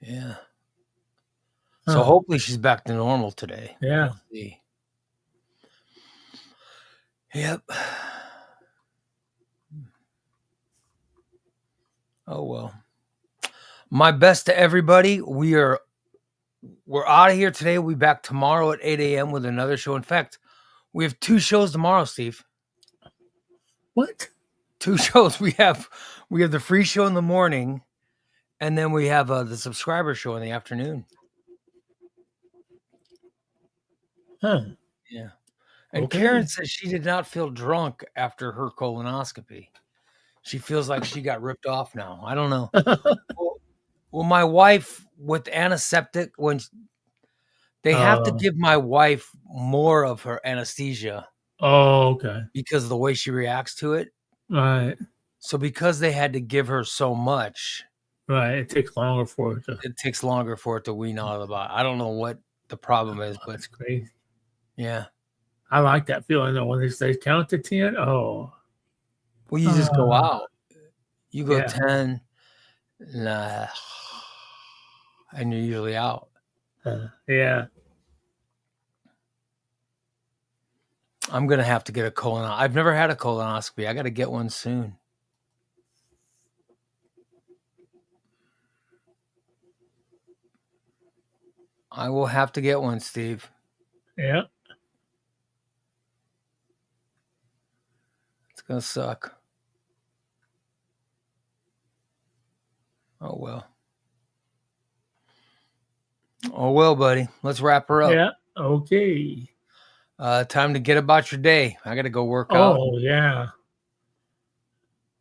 yeah. So Huh. hopefully she's back to normal today. Yeah. We'll see. Yep. Oh well. My best to everybody. We're out of here today. We'll be back tomorrow at 8 a.m. with another show. In fact, we have 2 shows tomorrow, Steve. What? 2 shows. We have the free show in the morning, and then we have the subscriber show in the afternoon. Huh. Yeah. And Okay. Karen says she did not feel drunk after her colonoscopy. She feels like she got ripped off now. I don't know. Well, my wife with antiseptic, when they have to give my wife more of her anesthesia Oh, okay. because of the way she reacts to it. Right. So because they had to give her so much, Right. It takes longer for it to. it takes longer for it to wean out of the body. I don't know what the problem is, but That's crazy. yeah. I like that feeling though when they say count to 10. Oh. Well, you just go Uh, out. You go Yeah. 10, nah, and you're usually out. Yeah. I'm gonna have to get a colon. I've never had a colonoscopy. I got to get one soon. I will have to get one, Steve. Yeah. It's gonna suck. Oh well. Oh well, buddy. Let's wrap her up. Yeah. Okay. Time to get about your day. I got to go work out. Oh yeah.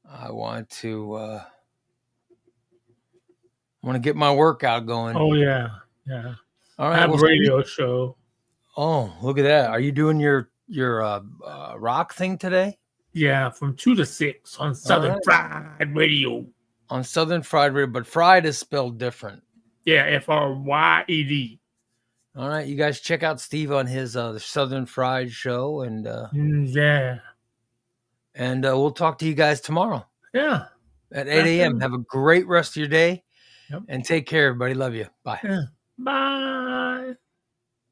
I want to get my workout going. Oh yeah. Yeah. All I right. have Well, a radio show. oh, look at that. Are you doing your rock thing today? Yeah, from 2 to 6 on Southern right. Fried Radio. On Southern Fried Radio, but fried is spelled different. Yeah, FRYED. All right, you guys check out Steve on his the Southern Fried show, and Yeah. We'll talk to you guys tomorrow. Yeah. At 8 a.m. Have a great rest of your day. Yep. And take care, everybody. Love you. Bye. Yeah. Bye.